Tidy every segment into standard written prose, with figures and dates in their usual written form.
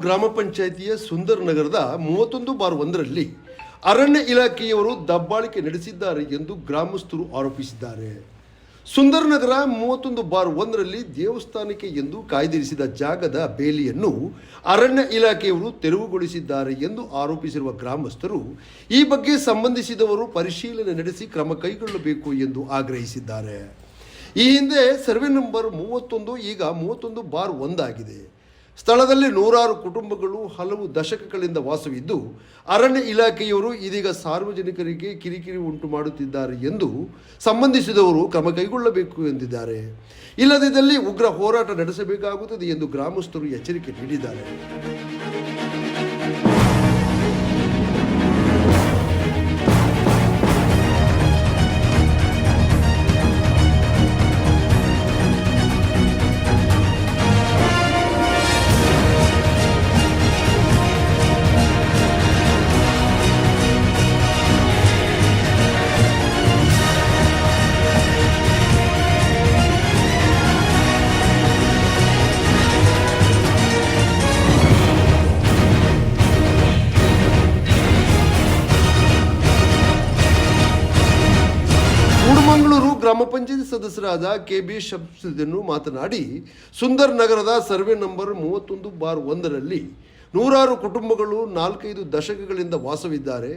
ಗ್ರಾಮ ಪಂಚಾಯಿತಿಯ ಸುಂದರ್ ನಗರದ 31/1ರಲ್ಲಿ ಅರಣ್ಯ ಇಲಾಖೆಯವರು ದಬ್ಬಾಳಿಕೆ ನಡೆಸಿದ್ದಾರೆ ಎಂದು ಗ್ರಾಮಸ್ಥರು ಆರೋಪಿಸಿದ್ದಾರೆ. ಸುಂದರ್ ನಗರ 31/1ರಲ್ಲಿ ದೇವಸ್ಥಾನಕ್ಕೆ ಎಂದು ಕಾಯ್ದಿರಿಸಿದ ಜಾಗದ ಬೇಲಿಯನ್ನು ಅರಣ್ಯ ಇಲಾಖೆಯವರು ತೆರವುಗೊಳಿಸಿದ್ದಾರೆ ಎಂದು ಆರೋಪಿಸಿರುವ ಗ್ರಾಮಸ್ಥರು ಈ ಬಗ್ಗೆ ಸಂಬಂಧಿಸಿದವರು ಪರಿಶೀಲನೆ ನಡೆಸಿ ಕ್ರಮ ಕೈಗೊಳ್ಳಬೇಕು ಎಂದು ಆಗ್ರಹಿಸಿದ್ದಾರೆ. ಈ ಹಿಂದೆ ಸರ್ವೆ ನಂಬರ್ 31 ಈಗ 31/1 ಆಗಿದೆ. ಸ್ಥಳದಲ್ಲಿ ನೂರಾರು ಕುಟುಂಬಗಳು ಹಲವು ದಶಕಗಳಿಂದ ವಾಸವಿದ್ದು ಅರಣ್ಯ ಇಲಾಖೆಯವರು ಇದೀಗ ಸಾರ್ವಜನಿಕರಿಗೆ ಕಿರಿಕಿರಿ ಉಂಟು ಮಾಡುತ್ತಿದ್ದಾರೆ ಎಂದು ಸಂಬಂಧಿಸಿದವರು ಕ್ರಮ ಕೈಗೊಳ್ಳಬೇಕು ಎಂದಿದ್ದಾರೆ. ಇಲ್ಲದಿದ್ದಲ್ಲಿ ಉಗ್ರ ಹೋರಾಟ ನಡೆಸಬೇಕಾಗುತ್ತದೆ ಎಂದು ಗ್ರಾಮಸ್ಥರು ಎಚ್ಚರಿಕೆ ನೀಡಿದ್ದಾರೆ. ಮಂಗಳೂರು ಗ್ರಾಮ ಪಂಚಾಯತ್ ಸದಸ್ಯರಾದ KB ಶಬ್ಸದನ್ನು ಮಾತನಾಡಿ ಸುಂದರ್ ನಗರದ ಸರ್ವೆ ನಂಬರ್ 31/1ರಲ್ಲಿ ನೂರಾರು ಕುಟುಂಬಗಳು 4-5 ದಶಕಗಳಿಂದ ವಾಸವಿದ್ದಾರೆ.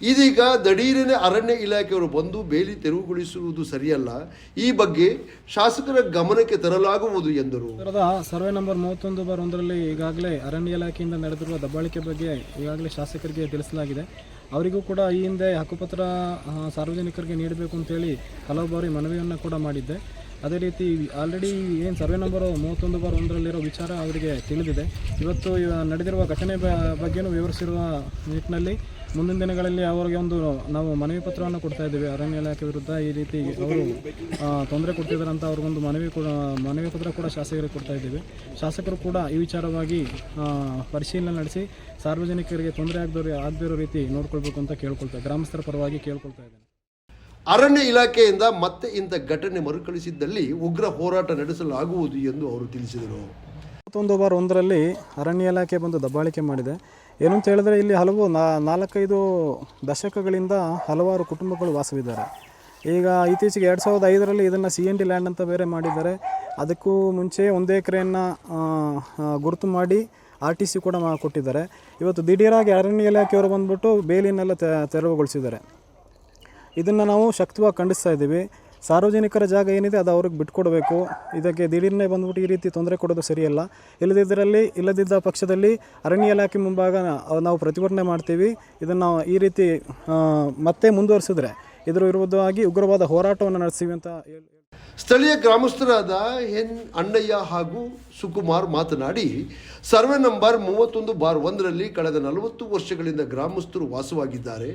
ಇದೀಗ ದಿಢೀರನೆ ಅರಣ್ಯ ಇಲಾಖೆಯವರು ಬಂದು ಬೇಲಿ ತೆರವುಗೊಳಿಸುವುದು ಸರಿಯಲ್ಲ. ಈ ಬಗ್ಗೆ ಶಾಸಕರ ಗಮನಕ್ಕೆ ತರಲಾಗುವುದು ಎಂದರು. ಸರ್ವೆ ನಂಬರ್ 31/1ರಲ್ಲಿ ಈಗಾಗಲೇ ಅರಣ್ಯ ಇಲಾಖೆಯಿಂದ ನಡೆದಿರುವ ದಬ್ಬಾಳಿಕೆ ಬಗ್ಗೆ ಈಗಾಗಲೇ ಶಾಸಕರಿಗೆ ತಿಳಿಸಲಾಗಿದೆ. ಅವರಿಗೂ ಕೂಡ ಈ ಹಿಂದೆ ಹಕ್ಕುಪತ್ರ ಸಾರ್ವಜನಿಕರಿಗೆ ನೀಡಬೇಕು ಅಂತೇಳಿ ಹಲವು ಬಾರಿ ಮನವಿಯನ್ನು ಕೂಡ ಮಾಡಿದ್ದೆ. ಅದೇ ರೀತಿ ಆಲ್ರೆಡಿ ಏನು ಸರ್ವೆ ನಂಬರು 31/1ರಲ್ಲಿರೋ ವಿಚಾರ ಅವರಿಗೆ ತಿಳಿದಿದೆ. ಇವತ್ತು ನಡೆದಿರುವ ಘಟನೆ ಬಗ್ಗೆಯೂ ವಿವರಿಸಿರುವ ನಿಟ್ಟಿನಲ್ಲಿ ಮುಂದಿನ ದಿನಗಳಲ್ಲಿ ಅವರಿಗೆ ನಾವು ಮನವಿ ಪತ್ರವನ್ನು ಕೊಡ್ತಾ ಇದ್ದೀವಿ. ಅರಣ್ಯ ಇಲಾಖೆ ವಿರುದ್ಧ ಈ ರೀತಿ ಅವರು ತೊಂದರೆ ಕೊಡ್ತಿದ್ದಾರೆ ಅಂತ ಅವ್ರಿಗೊಂದು ಮನವಿ ಪತ್ರ ಕೂಡ ಶಾಸಕರಿಗೆ ಕೊಡ್ತಾ ಇದ್ದೀವಿ. ಶಾಸಕರು ಕೂಡ ಈ ವಿಚಾರವಾಗಿ ಪರಿಶೀಲನೆ ನಡೆಸಿ ಸಾರ್ವಜನಿಕರಿಗೆ ತೊಂದರೆ ಆಗದಿರೋ ರೀತಿ ನೋಡ್ಕೊಳ್ಬೇಕು ಅಂತ ಗ್ರಾಮಸ್ಥರ ಪರವಾಗಿ ಕೇಳ್ಕೊಳ್ತಾ ಇದ್ದೇನೆ. ಅರಣ್ಯ ಇಲಾಖೆಯಿಂದ ಮತ್ತೆ ಇಂಥ ಘಟನೆ ಮರುಕಳಿಸಿದ್ದಲ್ಲಿ ಉಗ್ರ ಹೋರಾಟ ನಡೆಸಲಾಗುವುದು ಎಂದು ಅವರು ತಿಳಿಸಿದರು. 31/1ರಲ್ಲಿ ಅರಣ್ಯ ಇಲಾಖೆ ಬಂದು ದಬ್ಬಾಳಿಕೆ ಮಾಡಿದೆ. ಏನು ಅಂತ ಹೇಳಿದ್ರೆ ಇಲ್ಲಿ ಹಲವು 4-5 ದಶಕಗಳಿಂದ ಹಲವಾರು ಕುಟುಂಬಗಳು ವಾಸವಿದ್ದಾರೆ. ಈಗ ಇತ್ತೀಚೆಗೆ 2005ರಲ್ಲಿ ಇದನ್ನು CND ಲ್ಯಾಂಡ್ ಅಂತ ಬೇರೆ ಮಾಡಿದ್ದಾರೆ. ಅದಕ್ಕೂ ಮುಂಚೆ 1 ಎಕರೆಯನ್ನು ಗುರುತು ಮಾಡಿ RTC ಕೂಡ ಕೊಟ್ಟಿದ್ದಾರೆ. ಇವತ್ತು ದಿಢೀರಾಗಿ ಅರಣ್ಯ ಇಲಾಖೆಯವರು ಬಂದ್ಬಿಟ್ಟು ಬೇಲಿನೆಲ್ಲ ತೆರವುಗೊಳಿಸಿದ್ದಾರೆ. ಇದನ್ನು ನಾವು ಶಕ್ತವಾಗಿ ಖಂಡಿಸ್ತಾ ಇದ್ದೀವಿ. ಸಾರ್ವಜನಿಕರ ಜಾಗ ಏನಿದೆ ಅದು ಅವ್ರಿಗೆ ಬಿಟ್ಕೊಡ್ಬೇಕು. ಇದಕ್ಕೆ ದಿಢೀರನೆ ಬಂದ್ಬಿಟ್ಟು ಈ ರೀತಿ ತೊಂದರೆ ಕೊಡೋದು ಸರಿಯಲ್ಲ. ಇಲ್ಲದಿದ್ದ ಪಕ್ಷದಲ್ಲಿ ಅರಣ್ಯ ಇಲಾಖೆ ಮುಂಭಾಗ ನಾವು ಪ್ರತಿಭಟನೆ ಮಾಡ್ತೀವಿ. ಇದನ್ನು ಈ ರೀತಿ ಮತ್ತೆ ಮುಂದುವರಿಸಿದ್ರೆ ಇದರ ವಿರುದ್ಧವಾಗಿ ಉಗ್ರವಾದ ಹೋರಾಟವನ್ನು ನಡೆಸ್ತೀವಿ ಅಂತ ಹೇಳಿ. ಸ್ಥಳೀಯ ಗ್ರಾಮಸ್ಥರಾದ ಅಣ್ಣಯ್ಯ ಹಾಗೂ ಸುಕುಮಾರ್ ಮಾತನಾಡಿ ಸರ್ವೆ ನಂಬರ್ 31/1ರಲ್ಲಿ ಕಳೆದ 40 ವರ್ಷಗಳಿಂದ ಗ್ರಾಮಸ್ಥರು ವಾಸವಾಗಿದ್ದಾರೆ.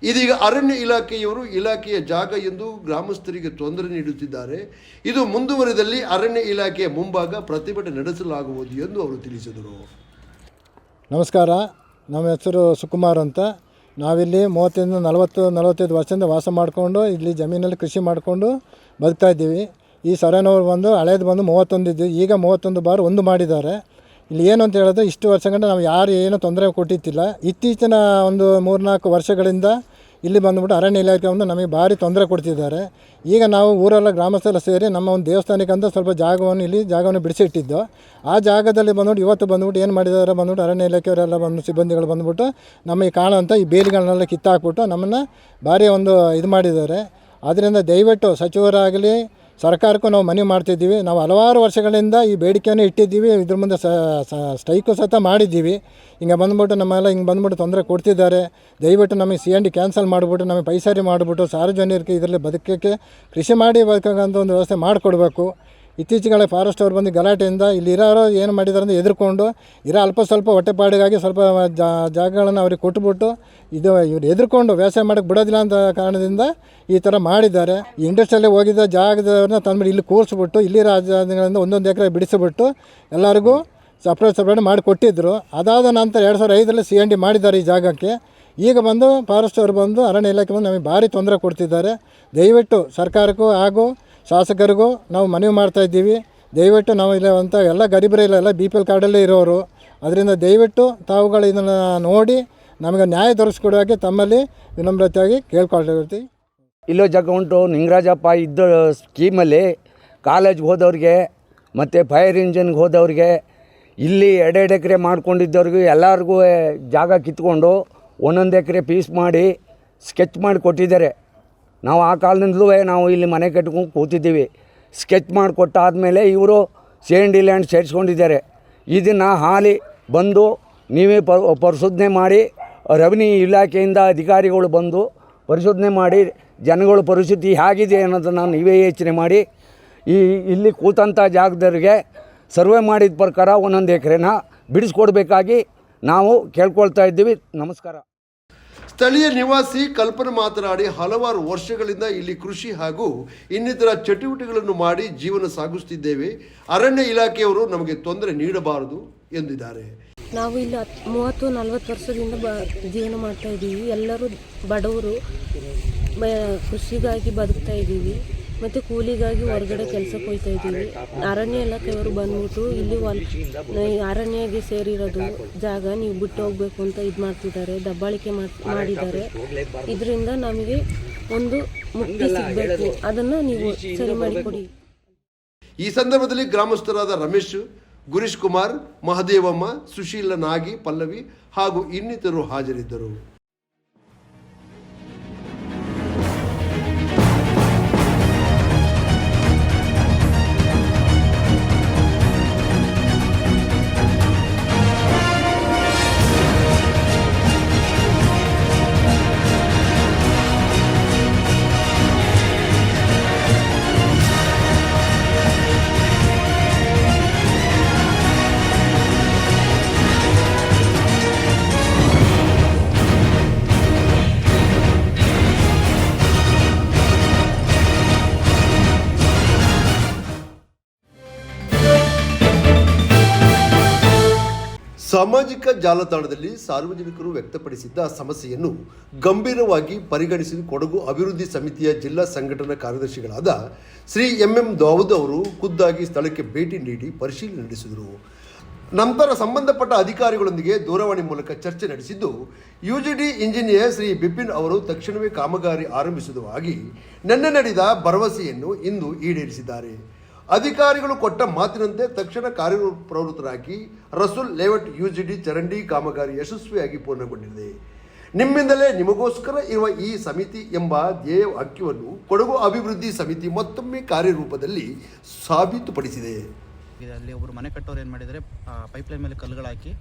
ಇದೀಗ ಅರಣ್ಯ ಇಲಾಖೆಯವರು ಇಲಾಖೆಯ ಜಾಗ ಎಂದು ಗ್ರಾಮಸ್ಥರಿಗೆ ತೊಂದರೆ ನೀಡುತ್ತಿದ್ದಾರೆ. ಇದು ಮುಂದುವರಿದಲ್ಲಿ ಅರಣ್ಯ ಇಲಾಖೆಯ ಮುಂಭಾಗ ಪ್ರತಿಭಟನೆ ನಡೆಸಲಾಗುವುದು ಎಂದು ಅವರು ತಿಳಿಸಿದರು. ನಮಸ್ಕಾರ, ನಮ್ಮ ಹೆಸರು ಸುಕುಮಾರ್ ಅಂತ. ನಾವಿಲ್ಲಿ 30-45 ವರ್ಷದಿಂದ ವಾಸ ಮಾಡಿಕೊಂಡು ಇಲ್ಲಿ ಜಮೀನಲ್ಲಿ ಕೃಷಿ ಮಾಡಿಕೊಂಡು ಬದುಕ್ತಾ ಇದ್ದೀವಿ. ಈ ಸರ್ವೆ ನಂಬರ್ ಬಂದು ಹಳೇದು ಬಂದು 31 ಇದ್ದು ಈಗ 31/1 ಮಾಡಿದ್ದಾರೆ. ಇಲ್ಲಿ ಏನು ಅಂತ ಹೇಳಿದ್ರೆ ಇಷ್ಟು ವರ್ಷಗಳಿಂದ ನಾವು ಯಾರು ಏನೂ ತೊಂದರೆ ಕೊಟ್ಟಿತ್ತಿಲ್ಲ. ಇತ್ತೀಚಿನ ಒಂದು 3-4 ವರ್ಷಗಳಿಂದ ಇಲ್ಲಿ ಬಂದುಬಿಟ್ಟು ಅರಣ್ಯ ಇಲಾಖೆ ಒಂದು ನಮಗೆ ಭಾರಿ ತೊಂದರೆ ಕೊಡ್ತಿದ್ದಾರೆ. ಈಗ ನಾವು ಊರೆಲ್ಲ ಗ್ರಾಮಸ್ಥರೆಲ್ಲ ಸೇರಿ ನಮ್ಮ ಒಂದು ದೇವಸ್ಥಾನಕ್ಕಂತ ಸ್ವಲ್ಪ ಜಾಗವನ್ನು ಬಿಡಿಸಿಟ್ಟಿದ್ದು. ಆ ಜಾಗದಲ್ಲಿ ಬಂದ್ಬಿಟ್ಟು ಇವತ್ತು ಬಂದ್ಬಿಟ್ಟು ಏನು ಮಾಡಿದ್ದಾರೆ ಬಂದ್ಬಿಟ್ಟು ಅರಣ್ಯ ಇಲಾಖೆಯವರೆಲ್ಲ ಬಂದು ಸಿಬ್ಬಂದಿಗಳು ಬಂದುಬಿಟ್ಟು ನಮಗೆ ಕಾಣುವಂಥ ಈ ಬೇಲಿಗಳನ್ನೆಲ್ಲ ಕಿತ್ತಾಕ್ಬಿಟ್ಟು ನಮ್ಮನ್ನು ಭಾರಿ ಒಂದು ಇದು ಮಾಡಿದ್ದಾರೆ. ಆದ್ದರಿಂದ ದಯವಿಟ್ಟು ಸಚಿವರಾಗಲಿ ಸರ್ಕಾರಕ್ಕೂ ನಾವು ಮನವಿ ಮಾಡ್ತಿದ್ದೀವಿ. ನಾವು ಹಲವಾರು ವರ್ಷಗಳಿಂದ ಈ ಬೇಡಿಕೆಯನ್ನು ಇಟ್ಟಿದ್ದೀವಿ. ಇದ್ರ ಮುಂದೆ ಸ್ಟ್ರೈಕು ಸಹ ಮಾಡಿದ್ದೀವಿ. ಹಿಂಗೆ ಬಂದ್ಬಿಟ್ಟು ನಮ್ಮೆಲ್ಲ ಹಿಂಗೆ ಬಂದ್ಬಿಟ್ಟು ತೊಂದರೆ ಕೊಡ್ತಿದ್ದಾರೆ. ದಯವಿಟ್ಟು ನಮಗೆ CND ಕ್ಯಾನ್ಸಲ್ ಮಾಡಿಬಿಟ್ಟು ನಮಗೆ ಪೈಸಾರಿ ಮಾಡಿಬಿಟ್ಟು ಸಾರ್ವಜನಿಕರಿಗೆ ಇದರಲ್ಲಿ ಬದುಕೋಕ್ಕೆ ಕೃಷಿ ಮಾಡಿ ಬದುಕೋಂಥ ಒಂದು ವ್ಯವಸ್ಥೆ ಮಾಡಿಕೊಡ್ಬೇಕು. ಇತ್ತೀಚೆಗೆ ಫಾರೆಸ್ಟ್ ಅವ್ರು ಬಂದು ಗಲಾಟೆಯಿಂದ ಇಲ್ಲಿ ಇರೋರು ಏನು ಮಾಡಿದ್ದಾರೆ ಅಂದರೆ ಎದುರ್ಕೊಂಡು ಅಲ್ಪ ಸ್ವಲ್ಪ ಹೊಟ್ಟೆಪಾಡಿಗಾಗಿ ಸ್ವಲ್ಪ ಜಾಗಗಳನ್ನು ಅವ್ರಿಗೆ ಕೊಟ್ಬಿಟ್ಟು ಇವ್ರು ಎದುರ್ಕೊಂಡು ವ್ಯವಸಾಯ ಮಾಡೋಕ್ಕೆ ಬಿಡೋದಿಲ್ಲ ಅಂತ ಕಾರಣದಿಂದ ಈ ಥರ ಮಾಡಿದ್ದಾರೆ. ಈ ಇಂಡಸ್ಟ್ರಿಯಲ್ಲಿ ಹೋಗಿದ್ದ ಜಾಗದವ್ರನ್ನ ತಂದ್ಬಿಟ್ಟು ಇಲ್ಲಿ ಕೂರಿಸ್ಬಿಟ್ಟು ಇಲ್ಲಿ ರಾಜ್ಯಗಳಿಂದ 1 ಎಕರೆ ಬಿಡಿಸಿಬಿಟ್ಟು ಎಲ್ಲರಿಗೂ ಸಪ್ರೇಟ್ ಮಾಡಿ ಕೊಟ್ಟಿದ್ದರು. ಅದಾದ ನಂತರ 2005ರಲ್ಲಿ CND ಮಾಡಿದ್ದಾರೆ ಈ ಜಾಗಕ್ಕೆ. ಈಗ ಬಂದು ಫಾರೆಸ್ಟ್ ಅವರು ಬಂದು ಅರಣ್ಯ ಇಲಾಖೆ ಬಂದು ನಮಗೆ ಭಾರಿ ತೊಂದರೆ ಕೊಡ್ತಿದ್ದಾರೆ. ದಯವಿಟ್ಟು ಸರ್ಕಾರಕ್ಕೂ ಹಾಗೂ ಶಾಸಕರಿಗೂ ನಾವು ಮನವಿ ಮಾಡ್ತಾಯಿದ್ದೀವಿ. ದಯವಿಟ್ಟು ನಾವು ಇಲ್ಲ ಅಂತ ಎಲ್ಲ ಗರೀಬರೇ ಇಲ್ಲ, ಎಲ್ಲ BPL ಕಾರ್ಡಲ್ಲೇ ಇರೋರು. ಅದರಿಂದ ದಯವಿಟ್ಟು ತಾವುಗಳು ಇದನ್ನು ನೋಡಿ ನಮಗೆ ನ್ಯಾಯ ದೊರಕಿಸ್ಕೊಡುವಾಗೆ ತಮ್ಮಲ್ಲಿ ವಿನಮ್ರತೆಯಾಗಿ ಕೇಳ್ಕೊಳ್ತೀವಿ. ಇಲ್ಲೋ ಜಾಗ ಉಂಟು. ನಿಂಗರಾಜಪ್ಪ ಇದ್ದ ಸ್ಕೀಮಲ್ಲಿ ಕಾಲೇಜ್ಗೆ ಹೋದವ್ರಿಗೆ ಮತ್ತು ಫೈರ್ ಇಂಜಿನ್ಗೆ ಹೋದವ್ರಿಗೆ ಇಲ್ಲಿ 2 ಎಕರೆ ಮಾಡ್ಕೊಂಡಿದ್ದವ್ರಿಗೂ ಎಲ್ಲರಿಗೂ ಜಾಗ ಕಿತ್ಕೊಂಡು 1 ಎಕರೆ ಪೀಸ್ ಮಾಡಿ ಸ್ಕೆಚ್ ಮಾಡಿ ಕೊಟ್ಟಿದ್ದಾರೆ. ನಾವು ಆ ಕಾಲದಿಂದಲೂ ನಾವು ಇಲ್ಲಿ ಮನೆ ಕಟ್ಕೊಂಡು ಕೂತಿದ್ದೀವಿ. ಸ್ಕೆಚ್ ಮಾಡಿಕೊಟ್ಟಾದಮೇಲೆ ಇವರು ಸೇಂಡಿ ಲ್ಯಾಂಡ್ ಸೇರಿಸ್ಕೊಂಡಿದ್ದಾರೆ. ಇದನ್ನು ಹಾಲಿ ಬಂದು ನೀವೇ ಪರಿಶೋಧನೆ ಮಾಡಿ, ರೆವಿನ್ಯೂ ಇಲಾಖೆಯಿಂದ ಅಧಿಕಾರಿಗಳು ಬಂದು ಪರಿಶೋಧನೆ ಮಾಡಿ ಜನಗಳ ಪರಿಸ್ಥಿತಿ ಹೇಗಿದೆ ಅನ್ನೋದನ್ನು ನೀವೇ ಯೋಚನೆ ಮಾಡಿ ಇಲ್ಲಿ ಕೂತಂಥ ಜಾಗದವ್ರಿಗೆ ಸರ್ವೆ ಮಾಡಿದ ಪ್ರಕಾರ 1 ಎಕರೆನ ಬಿಡಿಸ್ಕೊಡ್ಬೇಕಾಗಿ ನಾವು ಕೇಳ್ಕೊಳ್ತಾ ಇದ್ದೀವಿ. ನಮಸ್ಕಾರ. ಸ್ಥಳೀಯ ನಿವಾಸಿ ಕಲ್ಪನೆ ಮಾತನಾಡಿ ಹಲವಾರು ವರ್ಷಗಳಿಂದ ಇಲ್ಲಿ ಕೃಷಿ ಹಾಗೂ ಇನ್ನಿತರ ಚಟುವಟಿಕೆಗಳನ್ನು ಮಾಡಿ ಜೀವನ ಸಾಗಿಸುತ್ತಿದ್ದೇವೆ. ಅರಣ್ಯ ಇಲಾಖೆಯವರು ನಮಗೆ ತೊಂದರೆ ನೀಡಬಾರದು ಎಂದಿದ್ದಾರೆ. ನಾವು ಇಲ್ಲಿ 30-40 ವರ್ಷದಿಂದ ಜೀವನ ಮಾಡ್ತಾ ಇದ್ದೀವಿ. ಎಲ್ಲರೂ ಬಡವರು, ಕೃಷಿಗಾಗಿ ಬದುಕ್ತಾ ಇದ್ದೀವಿ ಮತ್ತು ಕೂಲಿಗಾಗಿ ಹೊರಗಡೆ ಕೆಲಸಕ್ಕೆ ಹೋಗ್ತಾ ಇದ್ದೀವಿ. ಅರಣ್ಯ ಇಲಾಖೆಯವರು ಬಂದ್ಬಿಟ್ಟು ಇಲ್ಲಿ ಅರಣ್ಯಗೆ ಸೇರಿರೋದು ಜಾಗ ನೀವು ಬಿಟ್ಟು ಹೋಗಬೇಕು ಅಂತ ಇದು ಮಾಡ್ತಿದ್ದಾರೆ, ದಬ್ಬಾಳಿಕೆ ಮಾಡಿದ್ದಾರೆ. ಇದರಿಂದ ನಮಗೆ ಒಂದು ಮುಕ್ತಿ ಸಿಗಬೇಕು, ಅದನ್ನು ನೀವು ಸರಿ ಮಾಡಿಕೊಡಿ. ಈ ಸಂದರ್ಭದಲ್ಲಿ ಗ್ರಾಮಸ್ಥರಾದ ರಮೇಶ್, ಗುರೀಶ್ ಕುಮಾರ್, ಮಹದೇವಮ್ಮ, ಸುಶೀಲ ನಾಗಿ, ಪಲ್ಲವಿ ಹಾಗೂ ಇನ್ನಿತರರು ಹಾಜರಿದ್ದರು. ಸಾಮಾಜಿಕ ಜಾಲತಾಣದಲ್ಲಿ ಸಾರ್ವಜನಿಕರು ವ್ಯಕ್ತಪಡಿಸಿದ್ದ ಸಮಸ್ಯೆಯನ್ನು ಗಂಭೀರವಾಗಿ ಪರಿಗಣಿಸಿ ಕೊಡಗು ಅಭಿವೃದ್ಧಿ ಸಮಿತಿಯ ಜಿಲ್ಲಾ ಸಂಘಟನಾ ಕಾರ್ಯದರ್ಶಿಗಳಾದ ಶ್ರೀ ಎಂ ದಾವೂದ್ ಅವರು ಖುದ್ದಾಗಿ ಸ್ಥಳಕ್ಕೆ ಭೇಟಿ ನೀಡಿ ಪರಿಶೀಲನೆ ನಡೆಸಿದರು. ನಂತರ ಸಂಬಂಧಪಟ್ಟ ಅಧಿಕಾರಿಗಳೊಂದಿಗೆ ದೂರವಾಣಿ ಮೂಲಕ ಚರ್ಚೆ ನಡೆಸಿದ್ದು, ಯುಜಿಡಿ ಇಂಜಿನಿಯರ್ ಶ್ರೀ ಬಿಪಿನ್ ಅವರು ತಕ್ಷಣವೇ ಕಾಮಗಾರಿ ಆರಂಭಿಸುವುದಾಗಿ ನಿನ್ನೆ ನಡೆದ ಭರವಸೆಯನ್ನು ಇಂದು ಈಡೇರಿಸಿದ್ದಾರೆ. ಅಧಿಕಾರಿಗಳು ಕೊಟ್ಟ ಮಾತಿನಂತೆ ತಕ್ಷಣ ಕಾರ್ಯಪ್ರವೃತ್ತರಾಗಿ ರಸೂಲ್ ಲೇಔಟ್ ಯುಜಿಡಿ ಚರಂಡಿ ಕಾಮಗಾರಿ ಯಶಸ್ವಿಯಾಗಿ ಪೂರ್ಣಗೊಂಡಿದೆ. ನಿಮ್ಮಿಂದಲೇ ನಿಮಗೋಸ್ಕರ ಇರುವ ಈ ಸಮಿತಿ ಎಂಬ ಧ್ಯೇಯ ವಾಕ್ಯವನ್ನು ಕೊಡಗು ಅಭಿವೃದ್ಧಿ ಸಮಿತಿ ಮತ್ತೊಮ್ಮೆ ಕಾರ್ಯರೂಪದಲ್ಲಿ ಸಾಬೀತುಪಡಿಸಿದೆ. ಅಲ್ಲಿ ಒಬ್ಬರು ಮನೆ ಕಟ್ಟೋರು ಏನು ಮಾಡಿದ್ದಾರೆ, ಪೈಪ್ಲೈನ್ ಮೇಲೆ ಕಲ್ಲುಗಳು ಹಾಕಿ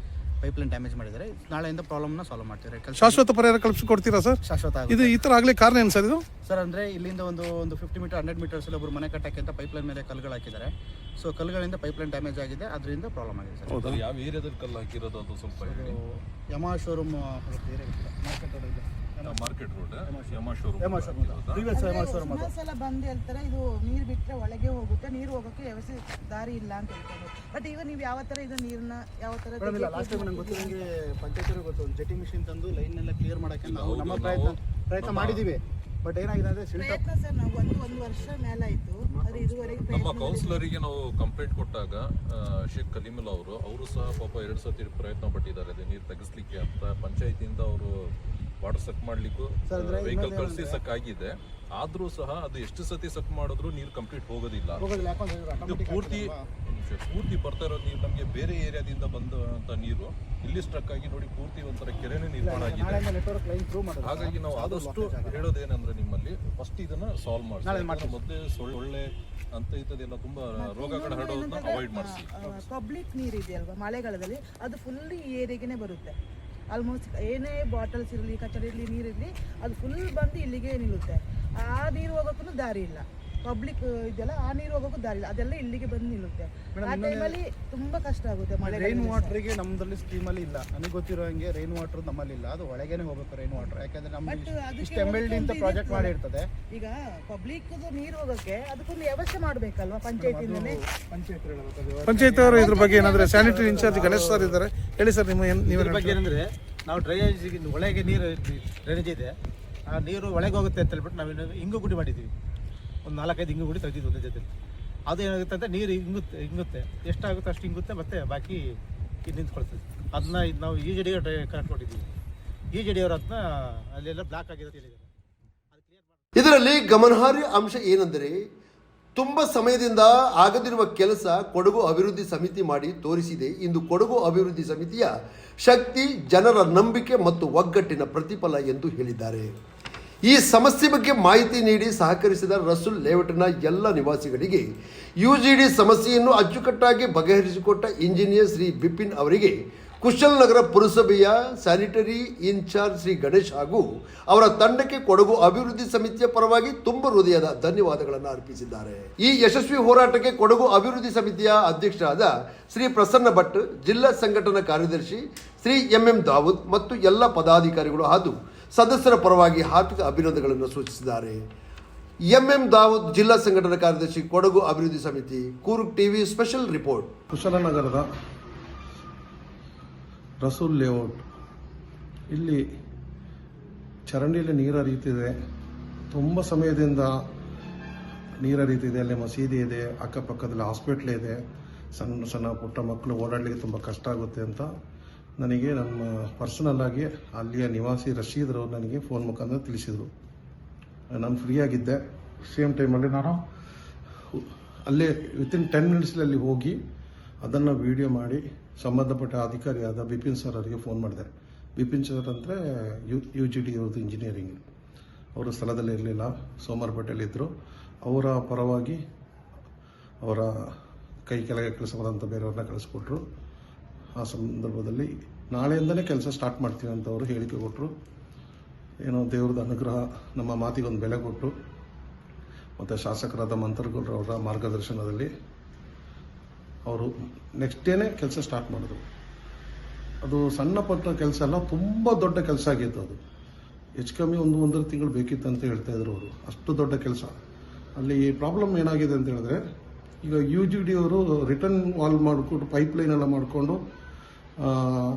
ಪೈಪ್ಲೈನ್ ಡ್ಯಾಮೇಜ್ ಮಾಡಿದ್ದಾರೆ. ನಾಳೆಯಿಂದ ಪ್ರಾಬ್ಲಮ್ನ ಸಾಲ್ವ್ ಮಾಡ್ತೀವಿ. ಶಾಶ್ವತ ಪರಿಹಾರ ಕಲ್ಪಿಸಿಕೊಡ್ತೀರಾ ಸರ್? ಶಾಶ್ವತ ಇದು ಈ ಥರ ಆಗಲಿ ಕಾರಣ ಏನು ಸರ್ ಇದು? ಸರ್ ಅಂದರೆ ಇಲ್ಲಿಂದ ಒಂದು 50 ಮೀಟರ್ 100 ಮೀಟರ್ಸಲ್ಲಿ ಒಬ್ಬರು ಮನೆ ಕಟ್ಟಕ್ಕೆ ಅಂತ ಪೈಪ್ಲೈನ್ ಮೇಲೆ ಕಲ್ಲುಗಳು ಹಾಕಿದ್ದಾರೆ. ಸೊ ಕಲ್ಲುಗಳಿಂದ ಪೈಪ್ಲೈನ್ ಡ್ಯಾಮೇಜ್ ಆಗಿದೆ, ಅದರಿಂದ ಪ್ರಾಬ್ಲಮ್ ಆಗಿದೆ ಸರ್. ಹೌದಾ? ಯಾವ ಏರಿಯಾದಲ್ಲಿ ಕಲ್ಲು ಹಾಕಿರೋದು ಅದು ಸ್ವಲ್ಪ ಯಮಾ ಶೋರೂಮ್ ಮಾರ್ಕೆಟ್ ರೋಡ್ ಯಮಾ ಶೋರೂಮ್ ಸಲ ಬಂದು ಹೇಳ್ತಾರೆ ಇದು ನೀರು ಬಿಟ್ಟರೆ ಒಳಗೆ ಹೋಗುತ್ತೆ, ನೀರು ಹೋಗೋಕ್ಕೆ ವ್ಯವಸ್ಥೆ ದಾರಿ ಇಲ್ಲ ಅಂತ ಹೇಳ್ತಾರೆ. ಬಟ್ ಈಗ ನೀವು ಯಾವ ಥರ ಇದು ನೀರನ್ನ ಯಾವ ಥರ ಲಾಸ್ಟ್ ಟೈಮ್ ನಂಗೆ ಗೊತ್ತಿರೋಂಗೆ ಪಂಚಾಯತ್ ಗೊತ್ತು, ಜೆಟಿ ಮಿಷಿನ್ ತಂದು ಲೈನ್ನೆಲ್ಲ ಕ್ಲಿಯರ್ ಮಾಡೋಕ್ಕೆ ನಾವು ನಮ್ಮ ಪ್ರಯತ್ನ ಮಾಡಿದ್ದೀವಿ. ಬಟ್ ಏನಾಗಿದೆ ಅಂದರೆ ಪ್ರಯತ್ನ ಸರ್ ನಾವು ಒಂದು ವರ್ಷ ಮೇಲಾಯಿತು, ಅದು ಇದುವರೆಗೆ ನಮ್ಮ ಕೌನ್ಸಿಲರಿಗೆ ನಾವು ಕಂಪ್ಲೇಂಟ್ ಕೊಟ್ಟಾಗ ಶೇಖ್ ಕಲೀಮುಲ್ಲಾ ಅವರು ಸಹ ಪಾಪ 2 ಸತಿ ಪ್ರಯತ್ನ ಪಟ್ಟಿದ್ದಾರೆ ಅದು ನೀರು ತೆಗಿಸ್ಲಿಕ್ಕೆ ಅಂತ. ಪಂಚಾಯತಿಯಿಂದ ಅವರು ವಾಟರ್ ಸಕ್ ಮಾಡ್ಲಿಕ್ಕೂ ವೆಹಿಕಲ್ ಕಳಿಸಿ ಸಕ್ ಆಗಿದೆ. ಆದ್ರೂ ಸಹ ಅದು ಎಷ್ಟು ಸತಿ ಸಕ್ ಮಾಡಿದ್ರು ನೀರು ಕಂಪ್ಲೀಟ್ ಹೋಗೋದಿಲ್ಲ. ಇದು ಪೂರ್ತಿ ಬರ್ತಾ ಇರೋ ನೀರು ನಮಗೆ ಬೇರೆ ಏರಿಯಾದಿಂದ ಬಂದಂತ ನೀರು ಇಲ್ಲಿ ಸ್ಟ್ರಕ್ ಆಗಿ ನೋಡಿ ಪೂರ್ತಿ ಒಂಥರ ಕೆರೆನೇ ನಿರ್ಮಾಣ ಆಗಿದೆ. ಹಾಗಾಗಿ ನಾವು ಆದಷ್ಟು ಹೇಳೋದೇನಂದ್ರೆ ನಿಮ್ಮಲ್ಲಿ ಫಸ್ಟ್ ಇದನ್ನ ಸಾಲ್ವ್ ಮಾಡಿ, ಮೊದಲೇ ಸೊಳ್ಳೆ ಅಂತ ಇಂಥದ್ದೆಲ್ಲ ತುಂಬಾ ರೋಗಗಳ ಹರಡೋದನ್ನ ಅವಾಯ್ಡ್ ಮಾಡಿಸಿ. ಪಬ್ಲಿಕ್ ನೀರು ಇದೆಯಲ್ವಾ ಮಳೆಗಾಲದಲ್ಲಿ ಅದು ಫುಲ್ ಈ ಏರಿಯಾಗೆ ಬರುತ್ತೆ. ಆಲ್ಮೋಸ್ಟ್ ಏನೇ ಬಾಟಲ್ಸ್ ಇರಲಿ, ಕಚಡ ಇರಲಿ, ನೀರಿರಲಿ, ಅದು ಫುಲ್ ಬಂದು ಇಲ್ಲಿಗೆ ನಿಲ್ಲುತ್ತೆ. ಆ ನೀರು ಹೋಗೋಕ್ಕೂ ದಾರಿ ಇಲ್ಲ. ಪಬ್ಲಿಕ್ ಇದೆಯಲ್ಲ, ಆ ನೀರು ಹೋಗೋಕ್ಕೂ ದಾರಿ ಇಲ್ಲ, ಅದೆಲ್ಲ ಇಲ್ಲಿಗೆ ಬಂದು ನಿಲ್ಲುತ್ತೆ. ಆ ಟೈಮಲ್ಲಿ ತುಂಬ ಕಷ್ಟ ಆಗುತ್ತೆ. ಮಳೆ ರೈನ್ ವಾಟರ್ಗೆ ನಮ್ಮದಲ್ಲಿ ಸ್ಕೀಮಲ್ಲಿ ಇಲ್ಲ, ನನಗೆ ಗೊತ್ತಿರೋ ಹಂಗೆ ರೈನ್ ವಾಟರ್ ನಮ್ಮಲ್ಲಿ ಇಲ್ಲ. ಅದು ಒಳಗೇನೆ ಹೋಗಬೇಕು ರೈನ್ ವಾಟರ್, ಯಾಕಂದ್ರೆ ನಮ್ಗೆ ಇಷ್ಟು MLD ಅಂತ ಪ್ರಾಜೆಕ್ಟ್ ಮಾಡಿರ್ತದೆ. ಈಗ ಪಬ್ಲಿಕ್ ನೀರು ಹೋಗೋಕ್ಕೆ ಅದಕ್ಕೊಂದು ವ್ಯವಸ್ಥೆ ಮಾಡಬೇಕಲ್ವಾ ಪಂಚಾಯತಿಂದನೇ. ಪಂಚಾಯತ್ ಅವರು ಇದ್ರ ಬಗ್ಗೆ ಏನಾದ್ರೆ ಸ್ಯಾನಿಟರಿ ಇನ್ಚಾರ್ಜ್ ಗಣೇಶ್ ಸರ್ ಇದ್ದಾರೆ, ಹೇಳಿ ಸರ್. ಇದ್ರ ಬಗ್ಗೆ ಏನಂದ್ರೆ ನಾವು ಡ್ರೈನೇಜ್ ಒಳಗೆ ನೀರು ಡ್ರೈನೇಜ್ ಇದೆ, ಆ ನೀರು ಒಳಗೆ ಹೋಗುತ್ತೆ ಅಂತ ಹೇಳ್ಬಿಟ್ಟು ನಾವು ಇಂಗು ಗುಡಿ ಮಾಡಿದ್ದೀವಿ. ಒಂದು 4-5 ಇಂಗು ಗುಡಿ ತೆಗೆದಿದ್ದು ಒಂದೇ ಜೊತೆ. ಅದು ಏನಾಗುತ್ತೆ ಅಂತ ನೀರು ಇಂಗುತ್ತೆ ಎಷ್ಟಾಗುತ್ತೆ ಅಷ್ಟು ಇಂಗುತ್ತೆ, ಮತ್ತೆ ಬಾಕಿ ಇದು ನಿಂತ್ಕೊಳ್ತದೆ. ಅದನ್ನ ಇದು ನಾವು ಇ ಜೆ ಡಿ ಕನೆಕ್ಟ್ ಕೊಟ್ಟಿದ್ದೀವಿ. ಇ ಜೆ ಡಿ ಅವರು ಅದನ್ನ ಅಲ್ಲೆಲ್ಲ ಬ್ಲಾಕ್ ಆಗಿದೆ ಅಂತ ಹೇಳಿದ್ದಾರೆ. ಅದು ಕ್ಲಿಯರ್ ಮಾಡಿ. ಇದರಲ್ಲಿ ಗಮನಾರ್ಹ ಅಂಶ ಏನೆಂದರೆ ತುಂಬ ಸಮಯದಿಂದ ಆಗದಿರುವ ಕೆಲಸ ಕೊಡಗು ಅಭಿವೃದ್ಧಿ ಸಮಿತಿ ಮಾಡಿ ತೋರಿಸಿದೆ. ಇಂದು ಕೊಡಗು ಅಭಿವೃದ್ಧಿ ಸಮಿತಿಯ ಶಕ್ತಿ ಜನರ ನಂಬಿಕೆ ಮತ್ತು ಒಗ್ಗಟ್ಟಿನ ಪ್ರತಿಫಲ ಎಂದು ಹೇಳಿದ್ದಾರೆ. ಈ ಸಮಸ್ಯೆ ಬಗ್ಗೆ ಮಾಹಿತಿ ನೀಡಿ ಸಹಕರಿಸಿದ ರಸೂಲ್ ಲೇಔಟ್ನ ಎಲ್ಲ ನಿವಾಸಿಗಳಿಗೆ ಯುಜಿಡಿ ಸಮಸ್ಯೆಯನ್ನು ಅಚ್ಚುಕಟ್ಟಾಗಿ ಬಗೆಹರಿಸಿಕೊಟ್ಟ ಇಂಜಿನಿಯರ್ ಶ್ರೀ ಬಿಪಿನ್ ಅವರಿಗೆ ಕುಶಾಲನಗರ ಪುರಸಭೆಯ ಸ್ಯಾನಿಟರಿ ಇನ್ಚಾರ್ಜ್ ಶ್ರೀ ಗಣೇಶ್ ಹಾಗೂ ಅವರ ತಂಡಕ್ಕೆ ಕೊಡಗು ಅಭಿವೃದ್ಧಿ ಸಮಿತಿಯ ಪರವಾಗಿ ತುಂಬ ಹೃದಯದ ಧನ್ಯವಾದಗಳನ್ನು ಅರ್ಪಿಸಿದ್ದಾರೆ. ಈ ಯಶಸ್ವಿ ಹೋರಾಟಕ್ಕೆ ಕೊಡಗು ಅಭಿವೃದ್ಧಿ ಸಮಿತಿಯ ಅಧ್ಯಕ್ಷರಾದ ಶ್ರೀ ಪ್ರಸನ್ನ ಭಟ್, ಜಿಲ್ಲಾ ಸಂಘಟನಾ ಕಾರ್ಯದರ್ಶಿ ಶ್ರೀ ಎಂ ದಾವೂದ್ ಮತ್ತು ಎಲ್ಲ ಪದಾಧಿಕಾರಿಗಳು ಹಾಗೂ ಸದಸ್ಯರ ಪರವಾಗಿ ಹಾರ್ದಿಕ ಅಭಿನಂದನೆಗಳನ್ನು ಸೂಚಿಸಿದ್ದಾರೆ. ಎಂ ದಾವೂದ್, ಜಿಲ್ಲಾ ಸಂಘಟನಾ ಕಾರ್ಯದರ್ಶಿ, ಕೊಡಗು ಅಭಿವೃದ್ಧಿ ಸಮಿತಿ, ಕೂರ್ಗ್ ಟಿವಿ ಸ್ಪೆಷಲ್ ರಿಪೋರ್ಟ್. ಕುಶಾಲನಗರದ ರಸೂಲ್ ಲೇಔಟ್ ಇಲ್ಲಿ ಚರಂಡಿಯಲ್ಲಿ ನೀರು ಹರಿಯುತ್ತಿದೆ. ತುಂಬ ಸಮಯದಿಂದ ನೀರು ಹರಿಯುತ್ತಿದೆ. ಅಲ್ಲಿ ಮಸೀದಿ ಇದೆ, ಅಕ್ಕಪಕ್ಕದಲ್ಲಿ ಹಾಸ್ಪಿಟ್ಲ್ ಇದೆ. ಸಣ್ಣ ಸಣ್ಣ ಪುಟ್ಟ ಮಕ್ಕಳು ಓಡಾಡಲಿಕ್ಕೆ ತುಂಬ ಕಷ್ಟ ಆಗುತ್ತೆ ಅಂತ ನನಗೆ ನಮ್ಮ ಪರ್ಸನಲ್ ಆಗಿ ಅಲ್ಲಿಯ ನಿವಾಸಿ ರಶೀದ್ರವರು ನನಗೆ ಫೋನ್ ಮುಖಾಂತರ ತಿಳಿಸಿದರು. ನಾನು ಫ್ರೀ ಆಗಿದ್ದೆ. ಸೇಮ್ ಟೈಮಲ್ಲಿ ನಾನು ಅಲ್ಲೇ ವಿತಿನ್ 10 ಮಿನಿಟ್ಸಲ್ಲಿ ಹೋಗಿ ಅದನ್ನು ವಿಡಿಯೋ ಮಾಡಿ ಸಂಬಂಧಪಟ್ಟ ಅಧಿಕಾರಿಯಾದ ಬಿಪಿನ್ ಸರ್ ಅವರಿಗೆ ಫೋನ್ ಮಾಡಿದೆ. ಬಿಪಿನ್ ಸರ್ ಅಂದರೆ UGD ಅವ್ರದ್ದು ಇಂಜಿನಿಯರಿಂಗ್. ಅವರು ಸ್ಥಳದಲ್ಲಿ ಇರಲಿಲ್ಲ, ಸೋಮವಾರಪೇಟೆಯಲ್ಲಿದ್ದರು. ಅವರ ಪರವಾಗಿ ಅವರ ಕೈ ಕೆಳಗೆ ಕೆಲಸ ಮಾಡೋಂಥ ಬೇರೆಯವ್ರನ್ನ ಕಳಿಸ್ಕೊಟ್ರು. ಆ ಸಂದರ್ಭದಲ್ಲಿ ನಾಳೆಯಿಂದಲೇ ಕೆಲಸ ಸ್ಟಾರ್ಟ್ ಮಾಡ್ತೀವಿ ಅಂತ ಅವರು ಹೇಳಿಕೆ ಕೊಟ್ಟರು. ಏನೋ ದೇವ್ರದ್ದು ಅನುಗ್ರಹ, ನಮ್ಮ ಮಾತಿಗೊಂದು ಬೆಲೆ ಕೊಟ್ಟರು. ಮತ್ತು ಶಾಸಕರಾದ ಮಂತ್ರಗೌಡರವರ ಮಾರ್ಗದರ್ಶನದಲ್ಲಿ ಅವರು ನೆಕ್ಸ್ಟ್ ಡೇನೇ ಕೆಲಸ ಸ್ಟಾರ್ಟ್ ಮಾಡಿದ್ರು. ಅದು ಸಣ್ಣ ಪಟ್ಟ ಕೆಲಸ ಅಲ್ಲ, ತುಂಬ ದೊಡ್ಡ ಕೆಲಸ ಆಗಿತ್ತು. ಅದು ಹೆಚ್ಚು ಕಮ್ಮಿ ಒಂದೂವರೆ ತಿಂಗಳು ಬೇಕಿತ್ತು ಅಂತ ಹೇಳ್ತಾ ಇದ್ರು ಅವರು. ಅಷ್ಟು ದೊಡ್ಡ ಕೆಲಸ. ಅಲ್ಲಿ ಪ್ರಾಬ್ಲಮ್ ಏನಾಗಿದೆ ಅಂತ ಹೇಳಿದ್ರೆ, ಈಗ UGD ಅವರು ರಿಟರ್ನ್ ವಾಲ್ ಮಾಡಿಕೊಂಡು ಪೈಪ್ಲೈನ್ ಎಲ್ಲ ಮಾಡಿಕೊಂಡು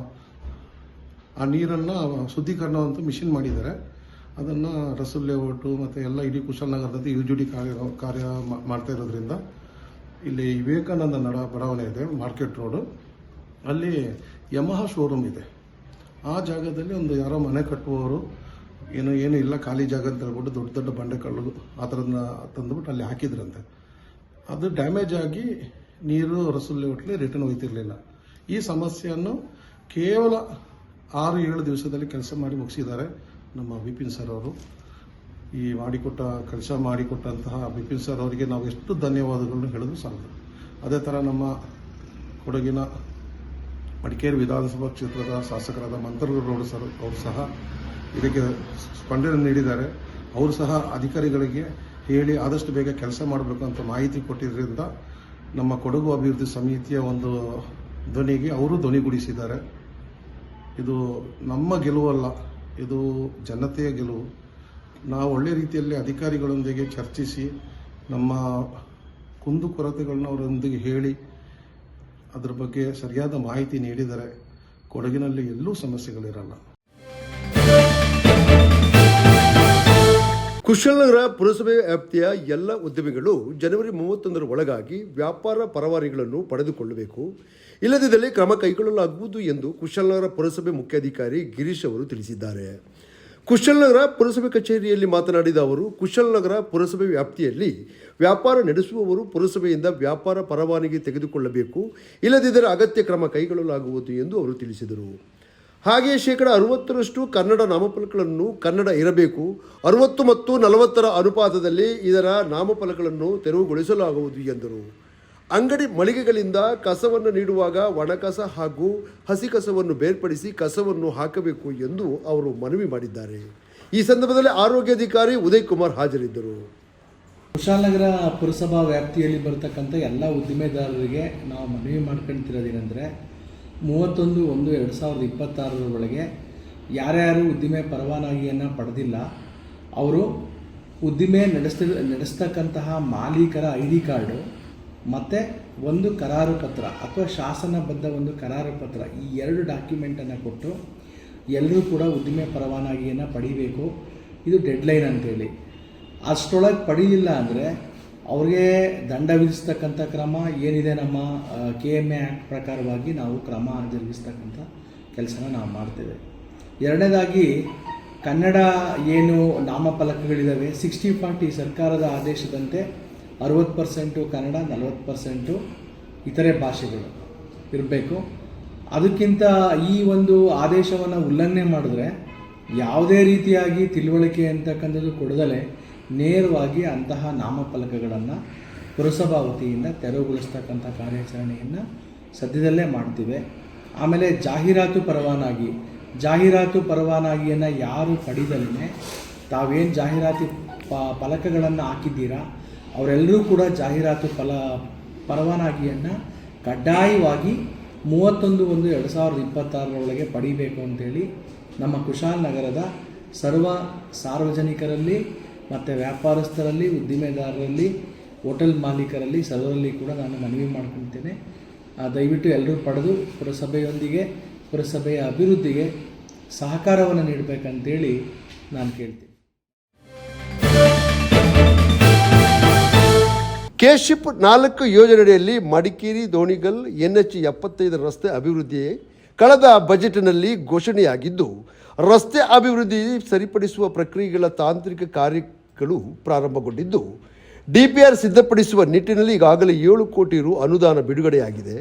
ಆ ನೀರನ್ನು ಶುದ್ಧೀಕರಣ ಅಂತ ಮಿಷಿನ್ ಮಾಡಿದ್ದಾರೆ. ಅದನ್ನು ರಸೂಲ್ ಲೇಔಟು ಮತ್ತು ಎಲ್ಲ ಇಡೀ ಕುಶಾಲನಗರದಲ್ಲಿ UGD ಕಾರ್ಯ ಮಾಡ್ತಾ ಇರೋದ್ರಿಂದ ಇಲ್ಲಿ ವಿವೇಕಾನಂದ ಬಡಾವಣೆ ಇದೆ, ಮಾರ್ಕೆಟ್ ರೋಡು. ಅಲ್ಲಿ ಯಮಹ ಶೋರೂಮ್ ಇದೆ. ಆ ಜಾಗದಲ್ಲಿ ಒಂದು ಯಾರೋ ಮನೆ ಕಟ್ಟುವವರು ಏನು ಇಲ್ಲ, ಖಾಲಿ ಜಾಗ ಅಂತ ಹೇಳ್ಬಿಟ್ಟು ದೊಡ್ಡ ದೊಡ್ಡ ಬಂಡೆಕಲ್ಲು ಆ ಥರದನ್ನ ತಂದುಬಿಟ್ಟು ಅಲ್ಲಿ ಹಾಕಿದ್ರಂತೆ. ಅದು ಡ್ಯಾಮೇಜ್ ಆಗಿ ನೀರು ರಸೂಲ್ ಲೇಔಟ್ಲಿ ರಿಟರ್ನ್ ಹೋಗ್ತಿರ್ಲಿಲ್ಲ. ಈ ಸಮಸ್ಯೆಯನ್ನು ಕೇವಲ 6-7 ದಿವಸದಲ್ಲಿ ಕೆಲಸ ಮಾಡಿ ಮುಗಿಸಿದ್ದಾರೆ ನಮ್ಮ ಬಿಪಿನ್ ಸರ್ ಅವರು. ಈ ಕೆಲಸ ಮಾಡಿಕೊಟ್ಟಂತಹ ಬಿಪಿನ್ ಸರ್ ಅವರಿಗೆ ನಾವು ಎಷ್ಟು ಧನ್ಯವಾದಗಳನ್ನು ಹೇಳಿದ್ರು ಸಾಲದು. ಅದೇ ಥರ ನಮ್ಮ ಕೊಡಗಿನ ಮಡಿಕೇರಿ ವಿಧಾನಸಭಾ ಕ್ಷೇತ್ರದ ಶಾಸಕರಾದ ಮಂತ್ರಗೌಡರು ಸರ್ ಅವರು ಸಹ ಇದಕ್ಕೆ ಸ್ಪಂದನೆ ನೀಡಿದ್ದಾರೆ. ಅವರು ಸಹ ಅಧಿಕಾರಿಗಳಿಗೆ ಹೇಳಿ ಆದಷ್ಟು ಬೇಗ ಕೆಲಸ ಮಾಡಬೇಕು ಅಂತ ಮಾಹಿತಿ ಕೊಟ್ಟಿದ್ದರಿಂದ ನಮ್ಮ ಕೊಡಗು ಅಭಿವೃದ್ಧಿ ಸಮಿತಿಯ ಒಂದು ಧ್ವನಿಗೆ ಅವರು ಧ್ವನಿಗೂಡಿಸಿದ್ದಾರೆ. ಇದು ನಮ್ಮ ಗೆಲುವಲ್ಲ, ಇದು ಜನತೆಯ ಗೆಲುವು. ನಾವು ಒಳ್ಳೆ ರೀತಿಯಲ್ಲಿ ಅಧಿಕಾರಿಗಳೊಂದಿಗೆ ಚರ್ಚಿಸಿ ನಮ್ಮ ಕುಂದುಕೊರತೆಗಳನ್ನ ಅವರೊಂದಿಗೆ ಹೇಳಿ ಅದರ ಬಗ್ಗೆ ಸರಿಯಾದ ಮಾಹಿತಿ ನೀಡಿದರೆ ಕೊಡಗಿನಲ್ಲಿ ಎಲ್ಲೂ ಸಮಸ್ಯೆಗಳಿರಲ್ಲ. ಕುಶಾಲನಗರ ಪುರಸಭೆ ವ್ಯಾಪ್ತಿಯ ಎಲ್ಲ ಉದ್ಯಮಿಗಳು ಜನವರಿ 31ರ ಒಳಗಾಗಿ ವ್ಯಾಪಾರ ಪರವಾನಗಿಗಳನ್ನು ಪಡೆದುಕೊಳ್ಳಬೇಕು. ಇಲ್ಲದಿದ್ದಲ್ಲಿ ಕ್ರಮ ಕೈಗೊಳ್ಳಲಾಗುವುದು ಎಂದು ಕುಶಾಲನಗರ ಪುರಸಭೆ ಮುಖ್ಯಾಧಿಕಾರಿ ಗಿರೀಶ್ ಅವರು ತಿಳಿಸಿದ್ದಾರೆ. ಕುಶಾಲನಗರ ಪುರಸಭೆ ಕಚೇರಿಯಲ್ಲಿ ಮಾತನಾಡಿದ ಅವರು, ಕುಶಾಲನಗರ ಪುರಸಭೆ ವ್ಯಾಪ್ತಿಯಲ್ಲಿ ವ್ಯಾಪಾರ ನಡೆಸುವವರು ಪುರಸಭೆಯಿಂದ ವ್ಯಾಪಾರ ಪರವಾನಗಿ ತೆಗೆದುಕೊಳ್ಳಬೇಕು. ಇಲ್ಲದಿದ್ದರೆ ಅಗತ್ಯ ಕ್ರಮ ಕೈಗೊಳ್ಳಲಾಗುವುದು ಎಂದು ಅವರು ತಿಳಿಸಿದರು. ಹಾಗೆಯೇ 60% ಕನ್ನಡ ನಾಮಫಲಕಗಳನ್ನು ಕನ್ನಡ ಇರಬೇಕು. 60 ಮತ್ತು 40ರ ಅನುಪಾತದಲ್ಲಿ ಇದರ ನಾಮಫಲಕಗಳನ್ನು ತೆರವುಗೊಳಿಸಲಾಗುವುದು ಎಂದರು. ಅಂಗಡಿ ಮಳಿಗೆಗಳಿಂದ ಕಸವನ್ನು ನೀಡುವಾಗ ಒಣಕಸ ಹಾಗೂ ಹಸಿ ಕಸವನ್ನು ಬೇರ್ಪಡಿಸಿ ಕಸವನ್ನು ಹಾಕಬೇಕು ಎಂದು ಅವರು ಮನವಿ ಮಾಡಿದ್ದಾರೆ. ಈ ಸಂದರ್ಭದಲ್ಲಿ ಆರೋಗ್ಯಾಧಿಕಾರಿ ಉದಯ್ ಕುಮಾರ್ ಹಾಜರಿದ್ದರು. ಕುಶಾಲನಗರ ಪುರಸಭಾ ವ್ಯಾಪ್ತಿಯಲ್ಲಿ ಬರ್ತಕ್ಕಂಥ ಎಲ್ಲ ಉದ್ದಿಮೆದಾರರಿಗೆ ನಾವು ಮನವಿ ಮಾಡ್ಕೊಳ್ತಿರೋದೇನೆಂದರೆ 31/1/2026 ಯಾರ್ಯಾರು ಉದ್ದಿಮೆ ಪರವಾನಗಿಯನ್ನು ಪಡೆದಿಲ್ಲ ಅವರು ಉದ್ದಿಮೆ ನಡೆಸ್ತಕ್ಕಂತಹ ಮಾಲೀಕರ ID ಕಾರ್ಡು ಮತ್ತು ಒಂದು ಕರಾರು ಪತ್ರ ಅಥವಾ ಶಾಸನಬದ್ಧ ಒಂದು ಕರಾರು ಪತ್ರ, ಈ 2 ಡಾಕ್ಯುಮೆಂಟನ್ನು ಕೊಟ್ಟು ಎಲ್ಲರೂ ಕೂಡ ಉದ್ದಿಮೆ ಪರವಾನಗಿಯನ್ನು ಪಡಿಬೇಕು. ಇದು ಡೆಡ್ಲೈನ್ ಅಂತೇಳಿ. ಅಷ್ಟರೊಳಗೆ ಪಡೀಲಿಲ್ಲ ಅಂದರೆ ಅವ್ರಿಗೆ ದಂಡ ವಿಧಿಸ್ತಕ್ಕಂಥ ಕ್ರಮ ಏನಿದೆ ನಮ್ಮ KMA ಆ್ಯಕ್ಟ್ ಪ್ರಕಾರವಾಗಿ ನಾವು ಕ್ರಮ ಜರುಗಿಸ್ತಕ್ಕಂಥ ಕೆಲಸನ ನಾವು ಮಾಡ್ತೇವೆ. ಎರಡನೇದಾಗಿ ಕನ್ನಡ ಏನು ನಾಮಫಲಕಗಳಿದ್ದಾವೆ 60-40 ಸರ್ಕಾರದ ಆದೇಶದಂತೆ 60% ಕನ್ನಡ 40% ಇತರೆ ಭಾಷೆಗಳು ಇರಬೇಕು. ಅದಕ್ಕಿಂತ ಈ ಒಂದು ಆದೇಶವನ್ನು ಉಲ್ಲಂಘನೆ ಮಾಡಿದ್ರೆ ಯಾವುದೇ ರೀತಿಯಾಗಿ ತಿಳುವಳಿಕೆ ಅಂತಕ್ಕಂಥದ್ದು ಕೊಡದಲೇ ನೇರವಾಗಿ ಅಂತಹ ನಾಮಫಲಕಗಳನ್ನು ಪುರಸಭಾ ವತಿಯಿಂದ ತೆರವುಗೊಳಿಸ್ತಕ್ಕಂಥ ಕಾರ್ಯಾಚರಣೆಯನ್ನು ಸದ್ಯದಲ್ಲೇ ಮಾಡ್ತೀವಿ. ಆಮೇಲೆ ಜಾಹೀರಾತು ಪರವಾನಗಿಯನ್ನು ಯಾರು ಪಡೆದಲೇ ತಾವೇನು ಜಾಹೀರಾತು ಫಲಕಗಳನ್ನು ಹಾಕಿದ್ದೀರಾ ಅವರೆಲ್ಲರೂ ಕೂಡ ಜಾಹೀರಾತು ಪರವಾನಗಿಯನ್ನು ಕಡ್ಡಾಯವಾಗಿ 31/1/2026 ಪಡಿಬೇಕು ಅಂತೇಳಿ ನಮ್ಮ ಕುಶಾಲನಗರದ ಸರ್ವ ಸಾರ್ವಜನಿಕರಲ್ಲಿ ಮತ್ತು ವ್ಯಾಪಾರಸ್ಥರಲ್ಲಿ, ಉದ್ದಿಮೆದಾರರಲ್ಲಿ, ಹೋಟೆಲ್ ಮಾಲೀಕರಲ್ಲಿ ಸರ್ವರಲ್ಲಿ ಕೂಡ ನಾನು ಮನವಿ ಮಾಡ್ಕೊಳ್ತೇನೆ. ದಯವಿಟ್ಟು ಎಲ್ಲರೂ ಪಡೆದು ಪುರಸಭೆಯ ಅಭಿವೃದ್ಧಿಗೆ ಸಹಕಾರವನ್ನು ನೀಡಬೇಕಂತೇಳಿ ನಾನು ಕೇಳ್ತೀನಿ. ಕೆಶಿಪ್ 4 ಯೋಜನೆಯಡಿಯಲ್ಲಿ ಮಡಿಕೇರಿ ದೋಣಿಗಲ್ NH 75 ರಸ್ತೆ ಅಭಿವೃದ್ಧಿ ಕಳೆದ ಬಜೆಟ್ನಲ್ಲಿ ಘೋಷಣೆಯಾಗಿದ್ದು, ರಸ್ತೆ ಅಭಿವೃದ್ಧಿ ಸರಿಪಡಿಸುವ ಪ್ರಕ್ರಿಯೆಗಳ ತಾಂತ್ರಿಕ ಕಾರ್ಯಗಳು ಪ್ರಾರಂಭಗೊಂಡಿದ್ದು, DPR ಸಿದ್ಧಪಡಿಸುವ ನಿಟ್ಟಿನಲ್ಲಿ ಈಗಾಗಲೇ 7 ಕೋಟಿ ರು ಅನುದಾನ ಬಿಡುಗಡೆಯಾಗಿದೆ.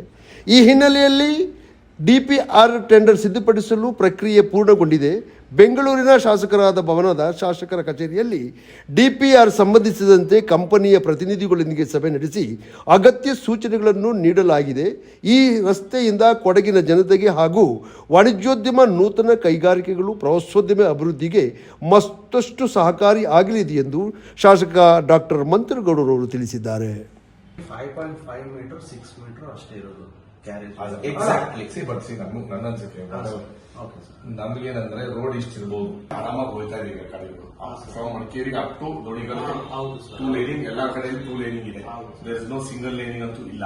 ಈ ಹಿನ್ನೆಲೆಯಲ್ಲಿ DPR ಟೆಂಡರ್ ಸಿದ್ಧಪಡಿಸಲು ಪ್ರಕ್ರಿಯೆ ಪೂರ್ಣಗೊಂಡಿದೆ. ಬೆಂಗಳೂರಿನ ಶಾಸಕರಾದ ಭವನದ ಶಾಸಕರ ಕಚೇರಿಯಲ್ಲಿ DPR ಸಂಬಂಧಿಸಿದಂತೆ ಕಂಪನಿಯ ಪ್ರತಿನಿಧಿಗಳೊಂದಿಗೆ ಸಭೆ ನಡೆಸಿ ಅಗತ್ಯ ಸೂಚನೆಗಳನ್ನು ನೀಡಲಾಗಿದೆ. ಈ ರಸ್ತೆಯಿಂದ ಕೊಡಗಿನ ಜನತೆಗೆ ಹಾಗೂ ವಾಣಿಜ್ಯೋದ್ಯಮ, ನೂತನ ಕೈಗಾರಿಕೆಗಳು, ಪ್ರವಾಸೋದ್ಯಮ ಅಭಿವೃದ್ಧಿಗೆ ಮತ್ತಷ್ಟು ಸಹಕಾರಿ ಆಗಲಿದೆ ಎಂದು ಶಾಸಕ ಡಾಕ್ಟರ್ ಮಂತ್ರಗೌಡರವರು ತಿಳಿಸಿದ್ದಾರೆ. 5.5 ಮೀಟರ್ 6 ಮೀಟರ್ ಅಷ್ಟೇ ಇರೋದು ಕ್ಯಾರೇಜ್. ನನ್ನ ಅನ್ಸಿಕೆ ನಮ್ಗೇನಂದ್ರೆ ರೋಡ್ ಇಷ್ಟಿರ್ಬೋದು, ಆರಾಮಾಗಿ ಹೋಗ್ತಾ ಇದೀವಿ ಕಡೆಗಳು. ಮಡಿಕೇರಿಗೆ ಅಪ್ ಟು ದೋಣಿಗಲ್ 2 ಲೇನಿಂಗ್, ಎಲ್ಲಾ ಕಡೆ 2 ಲೇನಿಂಗ್ ಇದೆ. ದೇರ್ ಇಸ್ ನೋ ಸಿಂಗಲ್ ಲೇನಿಂಗ್ ಅಂತೂ ಇಲ್ಲ.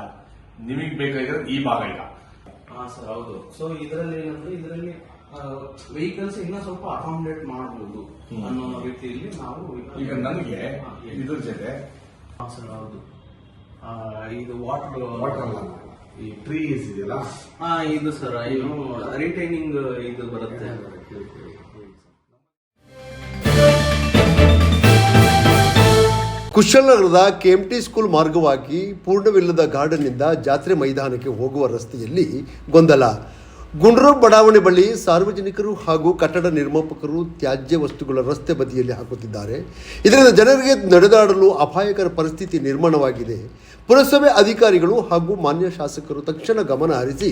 ನಿಮಗೆ ಬೇಕಾಗಿರೋದು ಈ ಭಾಗ ಇಲ್ಲ. ಹಾ ಸರ್, ಹೌದು. ಸೊ ಇದರಲ್ಲಿ ಏನಂದ್ರೆ ಇದರಲ್ಲಿ ವೆಹಿಕಲ್ಸ್ ಇನ್ನ ಸ್ವಲ್ಪ ಅಕಾಮಡೇಟ್ ಮಾಡಬಹುದು ಅನ್ನೋ ರೀತಿಯಲ್ಲಿ ನಾವು ಈಗ ನನಗೆ ಇದ್ರ ಜೊತೆ ಸರ್, ಹೌದು, ಇದು ವಾಟರ್ ಅಲ್ಲ, ಈ ಟ್ರೀಸ್ ಇದೆಯಲ್ಲ, ಇದು ಸರ್ ಏನು ರಿಟೈನಿಂಗ್ ಇದು ಬರುತ್ತೆ. ಕುಶಾಲನಗರದ KMT ಸ್ಕೂಲ್ ಮಾರ್ಗವಾಗಿ ಪೂರ್ಣವಿಲ್ಲದ ಗಾರ್ಡನ್ನಿಂದ ಜಾತ್ರೆ ಮೈದಾನಕ್ಕೆ ಹೋಗುವ ರಸ್ತೆಯಲ್ಲಿ ಗೊಂದಲ. ಗುಂಡ್ರು ಬಡಾವಣೆ ಬಳಿ ಸಾರ್ವಜನಿಕರು ಹಾಗೂ ಕಟ್ಟಡ ನಿರ್ಮಾಪಕರು ತ್ಯಾಜ್ಯ ವಸ್ತುಗಳ ರಸ್ತೆ ಬದಿಯಲ್ಲಿ ಹಾಕುತ್ತಿದ್ದಾರೆ. ಇದರಿಂದ ಜನರಿಗೆ ನಡೆದಾಡಲು ಅಪಾಯಕರ ಪರಿಸ್ಥಿತಿ ನಿರ್ಮಾಣವಾಗಿದೆ. ಪುರಸಭೆ ಅಧಿಕಾರಿಗಳು ಹಾಗೂ ಮಾನ್ಯ ಶಾಸಕರು ತಕ್ಷಣ ಗಮನ ಹರಿಸಿ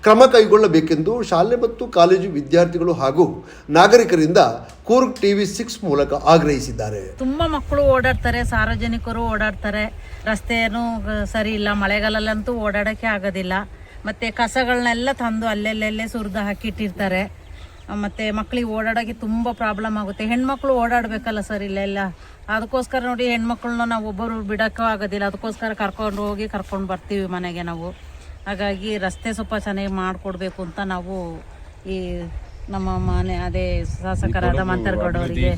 ಕ್ರಮ ಕೈಗೊಳ್ಳಬೇಕೆಂದು ಶಾಲೆ ಮತ್ತು ಕಾಲೇಜು ವಿದ್ಯಾರ್ಥಿಗಳು ಹಾಗೂ ನಾಗರಿಕರಿಂದ ಕೂರ್ಗ್ TV6 ಮೂಲಕ ಆಗ್ರಹಿಸಿದ್ದಾರೆ. ತುಂಬಾ ಮಕ್ಕಳು ಓಡಾಡ್ತಾರೆ, ಸಾರ್ವಜನಿಕರು ಓಡಾಡ್ತಾರೆ. ರಸ್ತೆಯನ್ನು ಸರಿ ಇಲ್ಲ, ಮಳೆಗಾಲಲ್ಲಂತೂ ಓಡಾಡಕ್ಕೆ ಆಗೋದಿಲ್ಲ. ಮತ್ತೆ ಕಸಗಳನ್ನೆಲ್ಲ ತಂದು ಅಲ್ಲೆಲ್ಲೆಲ್ಲೇ ಸುರಿದು ಹಾಕಿಟ್ಟಿರ್ತಾರೆ. ಮತ್ತೆ ಮಕ್ಕಳಿಗೆ ಓಡಾಡೋಕ್ಕೆ ತುಂಬ ಪ್ರಾಬ್ಲಮ್ ಆಗುತ್ತೆ. ಹೆಣ್ಮಕ್ಳು ಓಡಾಡಬೇಕಲ್ಲ ಸರ್ ಇಲ್ಲೆಲ್ಲ. ಅದಕ್ಕೋಸ್ಕರ ನೋಡಿ ಹೆಣ್ಮಕ್ಳನ್ನ ನಾವು ಒಬ್ಬರು ಬಿಡೋಕ್ಕೂ ಆಗೋದಿಲ್ಲ. ಅದಕ್ಕೋಸ್ಕರ ಕರ್ಕೊಂಡು ಬರ್ತೀವಿ ಮನೆಗೆ ನಾವು. ಹಾಗಾಗಿ ರಸ್ತೆ ಸ್ವಲ್ಪ ಚೆನ್ನಾಗಿ ಮಾಡಿಕೊಡ್ಬೇಕು ಅಂತ ನಾವು ಈ ನಮ್ಮ ಮನೆ ಅದೇ ಶಾಸಕರಾದ ಮಂತರಗೌಡವರಿಗೆ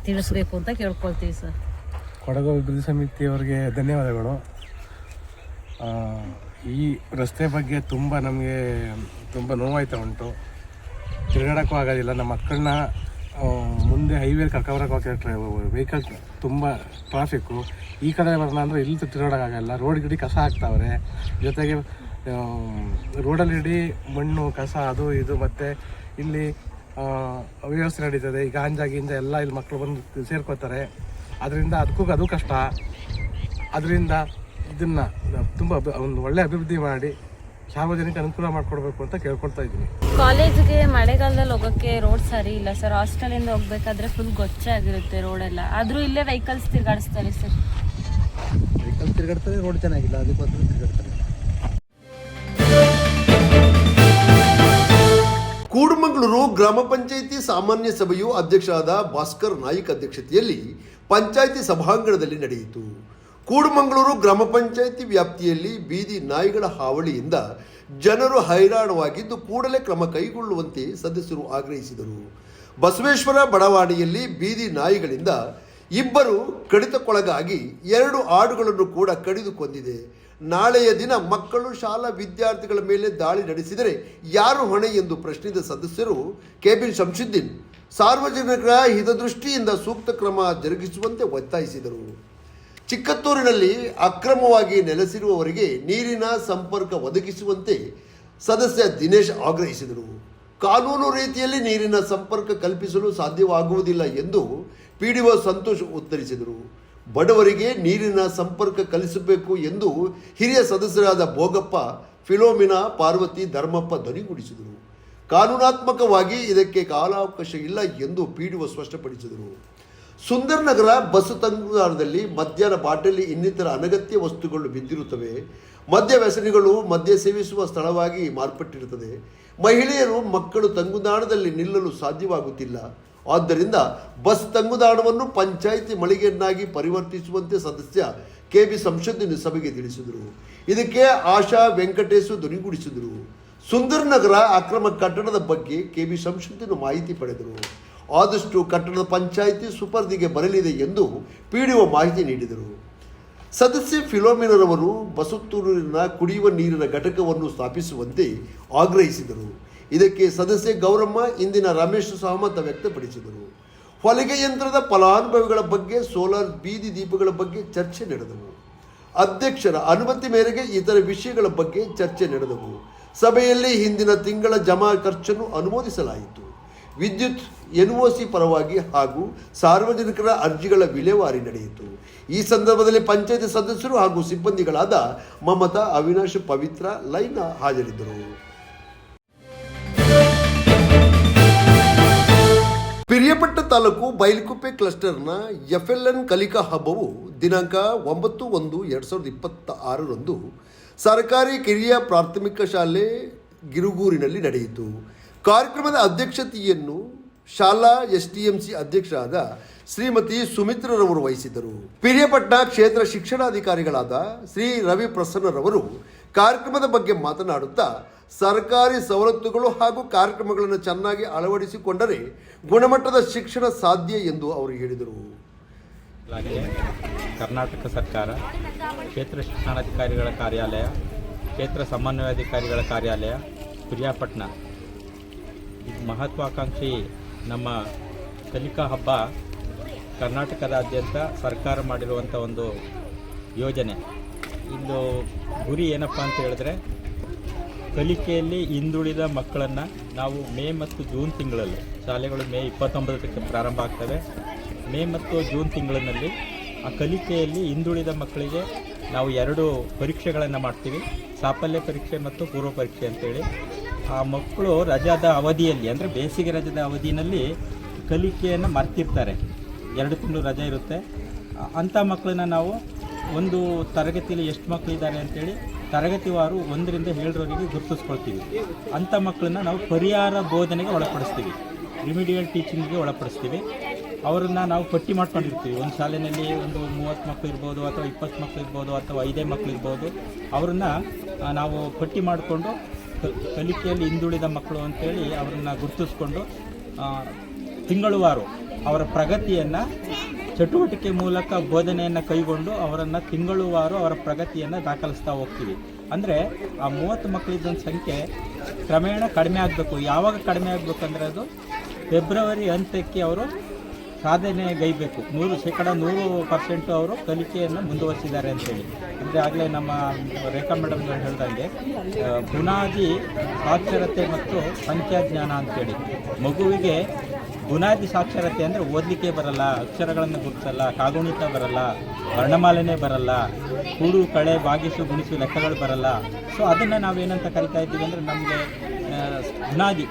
ತಿಳಿಸ್ಬೇಕು ಅಂತ ಕೇಳ್ಕೊಳ್ತೀವಿ ಸರ್. ಕೊಡಗು ಅಭಿವೃದ್ಧಿ ಸಮಿತಿಯವರಿಗೆ ಧನ್ಯವಾದಗಳು. ಈ ರಸ್ತೆ ಬಗ್ಗೆ ನಮಗೆ ತುಂಬ ನೋವಾಯ್ತಾ ಉಂಟು. ತಿರುಗಾಡೋಕ್ಕೂ ಆಗೋದಿಲ್ಲ. ನಮ್ಮ ಮಕ್ಕಳನ್ನ ಮುಂದೆ ಹೈವೇ ಕರ್ಕೊಬರೋಕೆ ವೆಹಿಕಲ್ ತುಂಬ ಟ್ರಾಫಿಕ್ಕು. ಈ ಕಡೆ ಬರೋಣ ಅಂದರೆ ಇಲ್ಲಿ ತಿರುಗಾಡೋಕ್ಕಾಗಲ್ಲ. ರೋಡ್ ಗಿಡಿ ಕಸ ಹಾಕ್ತಾವ್ರೆ, ಜೊತೆಗೆ ರೋಡಲ್ಲಿ ಇಡೀ ಮಣ್ಣು ಕಸ ಅದು ಇದು. ಮತ್ತು ಇಲ್ಲಿ ಅವ್ಯವಸ್ಥೆ ನಡೀತದೆ. ಈ ಗಾಂಜಾ ಎಲ್ಲ ಇಲ್ಲಿ ಮಕ್ಕಳು ಬಂದು ಸೇರ್ಕೋತಾರೆ. ಅದರಿಂದ ಅದು ಕಷ್ಟ. ಅದರಿಂದ ಇದನ್ನು ತುಂಬ ಒಂದು ಒಳ್ಳೆ ಅಭಿವೃದ್ಧಿ ಮಾಡಿ ಸಾರ್ವಜನಿಕ ಅನುಕೂಲ ಮಾಡಿಕೊಡ್ಬೇಕು ಅಂತ ಕೇಳ್ಕೊಳ್ತಾ ಇದ್ದೀನಿ. ಕಾಲೇಜಿಗೆ ಮಳೆಗಾಲದಲ್ಲಿ ಹೋಗೋಕ್ಕೆ ರೋಡ್ ಸರಿ ಇಲ್ಲ ಸರ್. ಹಾಸ್ಟೆಲಿಂದ ಹೋಗ್ಬೇಕಾದ್ರೆ ಫುಲ್ ಗೊಚ್ಚೆ ಆಗಿರುತ್ತೆ ರೋಡೆಲ್ಲ. ಆದರೂ ಇಲ್ಲೇ ವೆಹಿಕಲ್ಸ್ ತಿರುಗಾಡಿಸ್ತಾರೆ ಸರ್. ವೆಹಿಕಲ್ ತಿರುಗಾಡ್ತಾರೆ, ರೋಡ್ ಚೆನ್ನಾಗಿಲ್ಲ, ಅದಕ್ಕೋಸ್ಕರ ತಿರುಗಾಡ್ತಾರೆ. ಕೂಡಮಂಗಳೂರು ಗ್ರಾಮ ಪಂಚಾಯಿತಿ ಸಾಮಾನ್ಯ ಸಭೆಯು ಅಧ್ಯಕ್ಷರಾದ ಭಾಸ್ಕರ್ ನಾಯ್ಕ್ ಅಧ್ಯಕ್ಷತೆಯಲ್ಲಿ ಪಂಚಾಯಿತಿ ಸಭಾಂಗಣದಲ್ಲಿ ನಡೆಯಿತು. ಕೂಡಮಂಗಳೂರು ಗ್ರಾಮ ಪಂಚಾಯಿತಿ ವ್ಯಾಪ್ತಿಯಲ್ಲಿ ಬೀದಿ ನಾಯಿಗಳ ಹಾವಳಿಯಿಂದ ಜನರು ಹೈರಾಣವಾಗಿದ್ದು ಕೂಡಲೇ ಕ್ರಮ ಕೈಗೊಳ್ಳುವಂತೆ ಸದಸ್ಯರು ಆಗ್ರಹಿಸಿದರು. ಬಸವೇಶ್ವರ ಬಡಾವಣೆಯಲ್ಲಿ ಬೀದಿ ನಾಯಿಗಳಿಂದ ಇಬ್ಬರು ಕಡಿತಕ್ಕೊಳಗಾಗಿ 2 ಆಡುಗಳನ್ನು ಕೂಡ ಕಡಿದು ಕೊಂದಿದೆ. ನಾಳೆಯ ದಿನ ಮಕ್ಕಳು ಶಾಲಾ ವಿದ್ಯಾರ್ಥಿಗಳ ಮೇಲೆ ದಾಳಿ ನಡೆಸಿದರೆ ಯಾರು ಹೊಣೆ ಎಂದು ಪ್ರಶ್ನಿಸಿದ ಸದಸ್ಯರು ಕೆಬಿನ್ ಶಂಶುದ್ದೀನ್ ಸಾರ್ವಜನಿಕರ ಹಿತದೃಷ್ಟಿಯಿಂದ ಸೂಕ್ತ ಕ್ರಮ ಜರುಗಿಸುವಂತೆ ಒತ್ತಾಯಿಸಿದರು. ಚಿಕ್ಕತ್ತೂರಿನಲ್ಲಿ ಅಕ್ರಮವಾಗಿ ನೆಲೆಸಿರುವವರಿಗೆ ನೀರಿನ ಸಂಪರ್ಕ ಒದಗಿಸುವಂತೆ ಸದಸ್ಯ ದಿನೇಶ್ ಆಗ್ರಹಿಸಿದರು. ಕಾನೂನು ರೀತಿಯಲ್ಲಿ ನೀರಿನ ಸಂಪರ್ಕ ಕಲ್ಪಿಸಲು ಸಾಧ್ಯವಾಗುವುದಿಲ್ಲ ಎಂದು ಪಿಡಿಒ ಸಂತೋಷ್ ಉತ್ತರಿಸಿದರು. ಬಡವರಿಗೆ ನೀರಿನ ಸಂಪರ್ಕ ಕಲಿಸಬೇಕು ಎಂದು ಹಿರಿಯ ಸದಸ್ಯರಾದ ಭೋಗಪ್ಪ, ಫಿಲೋಮಿನಾ, ಪಾರ್ವತಿ, ಧರ್ಮಪ್ಪ ಧ್ವನಿಗೂಡಿಸಿದರು. ಕಾನೂನಾತ್ಮಕವಾಗಿ ಇದಕ್ಕೆ ಕಾಲಾವಕಾಶ ಇಲ್ಲ ಎಂದು ಪಿಡಿಒ ಸ್ಪಷ್ಟಪಡಿಸಿದರು. ಸುಂದರ್ ನಗರ ಬಸ್ ತಂಗುದಾರದಲ್ಲಿ ಮದ್ಯದ ಬಾಟಲಿ ಇನ್ನಿತರ ಅನಗತ್ಯ ವಸ್ತುಗಳು ಬಿದ್ದಿರುತ್ತವೆ. ಮದ್ಯ ವ್ಯಸನಿಗಳು ಮದ್ಯ ಸೇವಿಸುವ ಸ್ಥಳವಾಗಿ ಮಾರ್ಪಟ್ಟಿರುತ್ತದೆ. ಮಹಿಳೆಯರು, ಮಕ್ಕಳು ತಂಗುದಾಣದಲ್ಲಿ ನಿಲ್ಲಲು ಸಾಧ್ಯವಾಗುತ್ತಿಲ್ಲ. ಆದ್ದರಿಂದ ಬಸ್ ತಂಗುದಾಣವನ್ನು ಪಂಚಾಯಿತಿ ಮಳಿಗೆಯನ್ನಾಗಿ ಪರಿವರ್ತಿಸುವಂತೆ ಸದಸ್ಯ ಕೆಬಿ ಶಂಶುದ್ದೀನ್ ಸಭೆಗೆ ತಿಳಿಸಿದರು. ಇದಕ್ಕೆ ಆಶಾ ವೆಂಕಟೇಶು ಧ್ವನಿಗೂಡಿಸಿದರು. ಸುಂದರ್ ನಗರ ಅಕ್ರಮ ಕಟ್ಟಡದ ಬಗ್ಗೆ ಕೆಬಿ ಶಂಶುದ್ದೀನ್ ಮಾಹಿತಿ ಪಡೆದರು. ಆದಷ್ಟು ಕಟ್ಟಡದ ಪಂಚಾಯಿತಿ ಸುಪರ್ದಿಗೆ ಬರಲಿದೆ ಎಂದು ಪಿಡಿಒ ಮಾಹಿತಿ ನೀಡಿದರು. ಸದಸ್ಯೆ ಫಿಲೋಮಿನರವರು ಬಸವತ್ತೂರಿನ ಕುಡಿಯುವ ನೀರಿನ ಘಟಕವನ್ನು ಸ್ಥಾಪಿಸುವಂತೆ ಆಗ್ರಹಿಸಿದರು. ಇದಕ್ಕೆ ಸದಸ್ಯೆ ಗೌರಮ್ಮ, ಇಂದಿನ ರಮೇಶ್ ಸಹಮತ ವ್ಯಕ್ತಪಡಿಸಿದರು. ಹೊಲಿಗೆ ಯಂತ್ರದ ಫಲಾನುಭವಿಗಳ ಬಗ್ಗೆ, ಸೋಲಾರ್ ಬೀದಿ ದೀಪಗಳ ಬಗ್ಗೆ ಚರ್ಚೆ ನಡೆದವು. ಅಧ್ಯಕ್ಷರ ಅನುಮತಿ ಮೇರೆಗೆ ಇತರ ವಿಷಯಗಳ ಬಗ್ಗೆ ಚರ್ಚೆ ನಡೆದವು. ಸಭೆಯಲ್ಲಿ ಹಿಂದಿನ ತಿಂಗಳ ಜಮಾ ಖರ್ಚನ್ನು ಅನುಮೋದಿಸಲಾಯಿತು. ವಿದ್ಯುತ್ ಎನ್ಒಸಿ ಪರವಾಗಿ ಹಾಗೂ ಸಾರ್ವಜನಿಕರ ಅರ್ಜಿಗಳ ವಿಲೇವಾರಿ ನಡೆಯಿತು. ಈ ಸಂದರ್ಭದಲ್ಲಿ ಪಂಚಾಯತ್ ಸದಸ್ಯರು ಹಾಗೂ ಸಿಬ್ಬಂದಿಗಳಾದ ಮಮತಾ, ಅವಿನಾಶ್, ಪವಿತ್ರ, ಲೈನಾ ಹಾಜರಿದ್ದರು. ಪಿರಿಯಪಟ್ಟ ತಾಲೂಕು ಬೈಲುಕುಪ್ಪೆ ಕ್ಲಸ್ಟರ್ನ ಎಫ್ಎಲ್ಎನ್ ಕಲಿಕಾ ಹಬ್ಬವು ದಿನಾಂಕ 9/1/2026 ಸರ್ಕಾರಿ ಕಿರಿಯ ಪ್ರಾಥಮಿಕ ಶಾಲೆ ಗಿರುಗೂರಿನಲ್ಲಿ ನಡೆಯಿತು. ಕಾರ್ಯಕ್ರಮದ ಅಧ್ಯಕ್ಷತೆಯನ್ನು ಶಾಲಾ ಎಸ್ಟಿಎಂಸಿ ಅಧ್ಯಕ್ಷರಾದ ಶ್ರೀಮತಿ ಸುಮಿತ್ರರವರು ವಹಿಸಿದ್ದರು. ಪಿರಿಯಪಟ್ಟಣ ಕ್ಷೇತ್ರ ಶಿಕ್ಷಣಾಧಿಕಾರಿಗಳಾದ ಶ್ರೀ ರವಿ ಪ್ರಸನ್ನರವರು ಕಾರ್ಯಕ್ರಮದ ಬಗ್ಗೆ ಮಾತನಾಡುತ್ತಾ ಸರ್ಕಾರಿ ಸವಲತ್ತುಗಳು ಹಾಗೂ ಕಾರ್ಯಕ್ರಮಗಳನ್ನು ಚೆನ್ನಾಗಿ ಅಳವಡಿಸಿಕೊಂಡರೆ ಗುಣಮಟ್ಟದ ಶಿಕ್ಷಣ ಸಾಧ್ಯ ಎಂದು ಅವರು ಹೇಳಿದರು. ಕರ್ನಾಟಕ ಸರ್ಕಾರ, ಕ್ಷೇತ್ರ ಶಿಕ್ಷಣಾಧಿಕಾರಿಗಳ ಕಾರ್ಯಾಲಯ, ಕ್ಷೇತ್ರ ಸಮನ್ವಯಾಧಿಕಾರಿಗಳ ಕಾರ್ಯಾಲಯ, ಪಿರಿಯಾಪಟ್ಟಣ ಮಹತ್ವಾಕಾಂಕ್ಷಿ ನಮ್ಮ ಕಲಿಕಾ ಹಬ್ಬ ಕರ್ನಾಟಕದಾದ್ಯಂತ ಸರ್ಕಾರ ಮಾಡಿರುವಂಥ ಒಂದು ಯೋಜನೆ. ಇಂದು ಗುರಿ ಏನಪ್ಪ ಅಂತ ಹೇಳಿದ್ರೆ, ಕಲಿಕೆಯಲ್ಲಿ ಹಿಂದುಳಿದ ಮಕ್ಕಳನ್ನು ನಾವು ಮೇ ಮತ್ತು ಜೂನ್ ತಿಂಗಳಲ್ಲಿ, ಶಾಲೆಗಳು ಮೇ 29ಕ್ಕೆ ಪ್ರಾರಂಭ ಆಗ್ತವೆ. ಮೇ ಮತ್ತು ಜೂನ್ ತಿಂಗಳಿನಲ್ಲಿ ಆ ಕಲಿಕೆಯಲ್ಲಿ ಹಿಂದುಳಿದ ಮಕ್ಕಳಿಗೆ ನಾವು 2 ಪರೀಕ್ಷೆಗಳನ್ನು ಮಾಡ್ತೀವಿ, ಸಾಫಲ್ಯ ಪರೀಕ್ಷೆ ಮತ್ತು ಪೂರ್ವ ಪರೀಕ್ಷೆ ಅಂತೇಳಿ. ಆ ಮಕ್ಕಳು ರಜಾದ ಅವಧಿಯಲ್ಲಿ, ಅಂದರೆ ಬೇಸಿಗೆ ರಜದ ಅವಧಿಯಲ್ಲಿ ಕಲಿಕೆಯನ್ನು ಮರ್ತಿರ್ತಾರೆ. 2 ತಿಂಗಳು ರಜೆ ಇರುತ್ತೆ. ಅಂಥ ಮಕ್ಕಳನ್ನ ನಾವು ಒಂದು ತರಗತಿಯಲ್ಲಿ ಎಷ್ಟು ಮಕ್ಕಳಿದ್ದಾರೆ ಅಂತೇಳಿ ತರಗತಿವಾರು 1ರಿಂದ 7ರವರೆಗೆ ಗುರುತಿಸ್ಕೊಳ್ತೀವಿ. ಅಂಥ ಮಕ್ಕಳನ್ನ ನಾವು ಪರಿಹಾರ ಬೋಧನೆಗೆ ಒಳಪಡಿಸ್ತೀವಿ, ರಿಮಿಡಿಯಲ್ ಟೀಚಿಂಗಿಗೆ ಒಳಪಡಿಸ್ತೀವಿ. ಅವರನ್ನು ನಾವು ಪಟ್ಟಿ ಮಾಡ್ಕೊಂಡಿರ್ತೀವಿ. ಒಂದು ಶಾಲೆಯಲ್ಲಿ ಒಂದು 30 ಮಕ್ಕಳು ಇರ್ಬೋದು, ಅಥವಾ 20 ಮಕ್ಕಳು ಇರ್ಬೋದು, ಅಥವಾ 5 ಮಕ್ಕಳು ಇರ್ಬೋದು. ಅವರನ್ನು ನಾವು ಪಟ್ಟಿ ಮಾಡಿಕೊಂಡು ಕಲಿಕೆಯಲ್ಲಿ ಹಿಂದುಳಿದ ಮಕ್ಕಳು ಅಂತೇಳಿ ಅವರನ್ನು ಗುರುತಿಸ್ಕೊಂಡು ತಿಂಗಳುವಾರು ಅವರ ಪ್ರಗತಿಯನ್ನು ಚಟುವಟಿಕೆ ಮೂಲಕ ಬೋಧನೆಯನ್ನು ಕೈಗೊಂಡು ಅವರನ್ನು ತಿಂಗಳುವಾರು ಅವರ ಪ್ರಗತಿಯನ್ನು ದಾಖಲಿಸ್ತಾ ಹೋಗ್ತೀವಿ. ಅಂದರೆ ಆ 30 ಮಕ್ಕಳಿದ್ದ ಸಂಖ್ಯೆ ಕ್ರಮೇಣ ಕಡಿಮೆ ಆಗಬೇಕು. ಯಾವಾಗ ಕಡಿಮೆ ಆಗಬೇಕು ಅಂದರೆ ಅದು ಫೆಬ್ರವರಿ ಅಂತ್ಯಕ್ಕೆ ಅವರು ಸಾಧನೆಗೈಬೇಕು. 100% ಅವರು ಕಲಿಕೆಯನ್ನು ಮುಂದುವರಿಸಿದ್ದಾರೆ ಅಂತೇಳಿ. ಅಂದರೆ ಆಗಲೇ ನಮ್ಮ ರೇಖಾ ಮೇಡಮ್ ಹೇಳ್ದಂಗೆ ಬುನಾದಿ ಸಾಕ್ಷರತೆ ಮತ್ತು ಸಂಖ್ಯಾಜ್ಞಾನ ಅಂತೇಳಿ. ಮಗುವಿಗೆ ಬುನಾದಿ ಸಾಕ್ಷರತೆ ಅಂದರೆ ಓದಲಿಕ್ಕೆ ಬರಲ್ಲ, ಅಕ್ಷರಗಳನ್ನು ಗುರುತಿಸಲ್ಲ, ಕಾಗುಣಿತ ಬರಲ್ಲ, ವರ್ಣಮಾಲೆನೇ ಬರಲ್ಲ, ಕೂಡು ಕಳೆ ಬಾಗಿಸು ಗುಣಿಸು ಲೆಕ್ಕಗಳು ಬರಲ್ಲ. ಸೊ ಅದನ್ನು ನಾವೇನಂತ ಕರಿತಾ ಇದ್ದೀವಿ ಅಂದರೆ ನಮಗೆ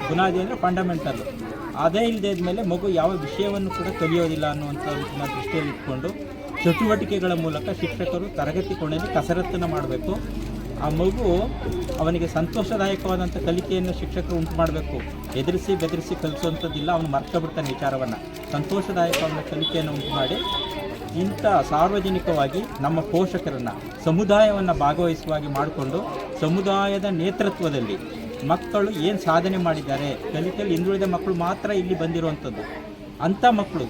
ಬುನಾದಿ ಅಂದರೆ ಫಂಡಮೆಂಟಲ್. ಅದೇ ಇಲ್ಲದೇ ಇದ್ಮೇಲೆ ಮಗು ಯಾವ ವಿಷಯವನ್ನು ಕೂಡ ಕಲಿಯೋದಿಲ್ಲ ಅನ್ನುವಂಥ ದೃಷ್ಟಿಯಲ್ಲಿ ಇಟ್ಕೊಂಡು ಚಟುವಟಿಕೆಗಳ ಮೂಲಕ ಶಿಕ್ಷಕರು ತರಗತಿ ಕೊನೆಯಲ್ಲಿ ಕಸರತ್ತನ್ನು ಮಾಡಬೇಕು. ಆ ಮಗು ಅವನಿಗೆ ಸಂತೋಷದಾಯಕವಾದಂಥ ಕಲಿಕೆಯನ್ನು ಶಿಕ್ಷಕರು ಉಂಟು ಮಾಡಬೇಕು. ಎದುರಿಸಿ ಬೆದರಿಸಿ ಕಲಿಸುವಂಥದ್ದಿಲ್ಲ, ಅವನು ಮರ್ತಬಿಡ್ತಾನೆ ವಿಚಾರವನ್ನು. ಸಂತೋಷದಾಯಕವಾದ ಕಲಿಕೆಯನ್ನು ಉಂಟು ಮಾಡಿ ಇಂಥ ಸಾರ್ವಜನಿಕವಾಗಿ ನಮ್ಮ ಪೋಷಕರನ್ನು, ಸಮುದಾಯವನ್ನು ಭಾಗವಹಿಸುವಾಗಿ ಮಾಡಿಕೊಂಡು ಸಮುದಾಯದ ನೇತೃತ್ವದಲ್ಲಿ ಮಕ್ಕಳು ಏನು ಸಾಧನೆ ಮಾಡಿದ್ದಾರೆ, ಕಲಿಕೆಯಲ್ಲಿ ಹಿಂದುಳಿದ ಮಕ್ಕಳು ಮಾತ್ರ ಇಲ್ಲಿ ಬಂದಿರುವಂಥದ್ದು. ಅಂಥ ಮಕ್ಕಳು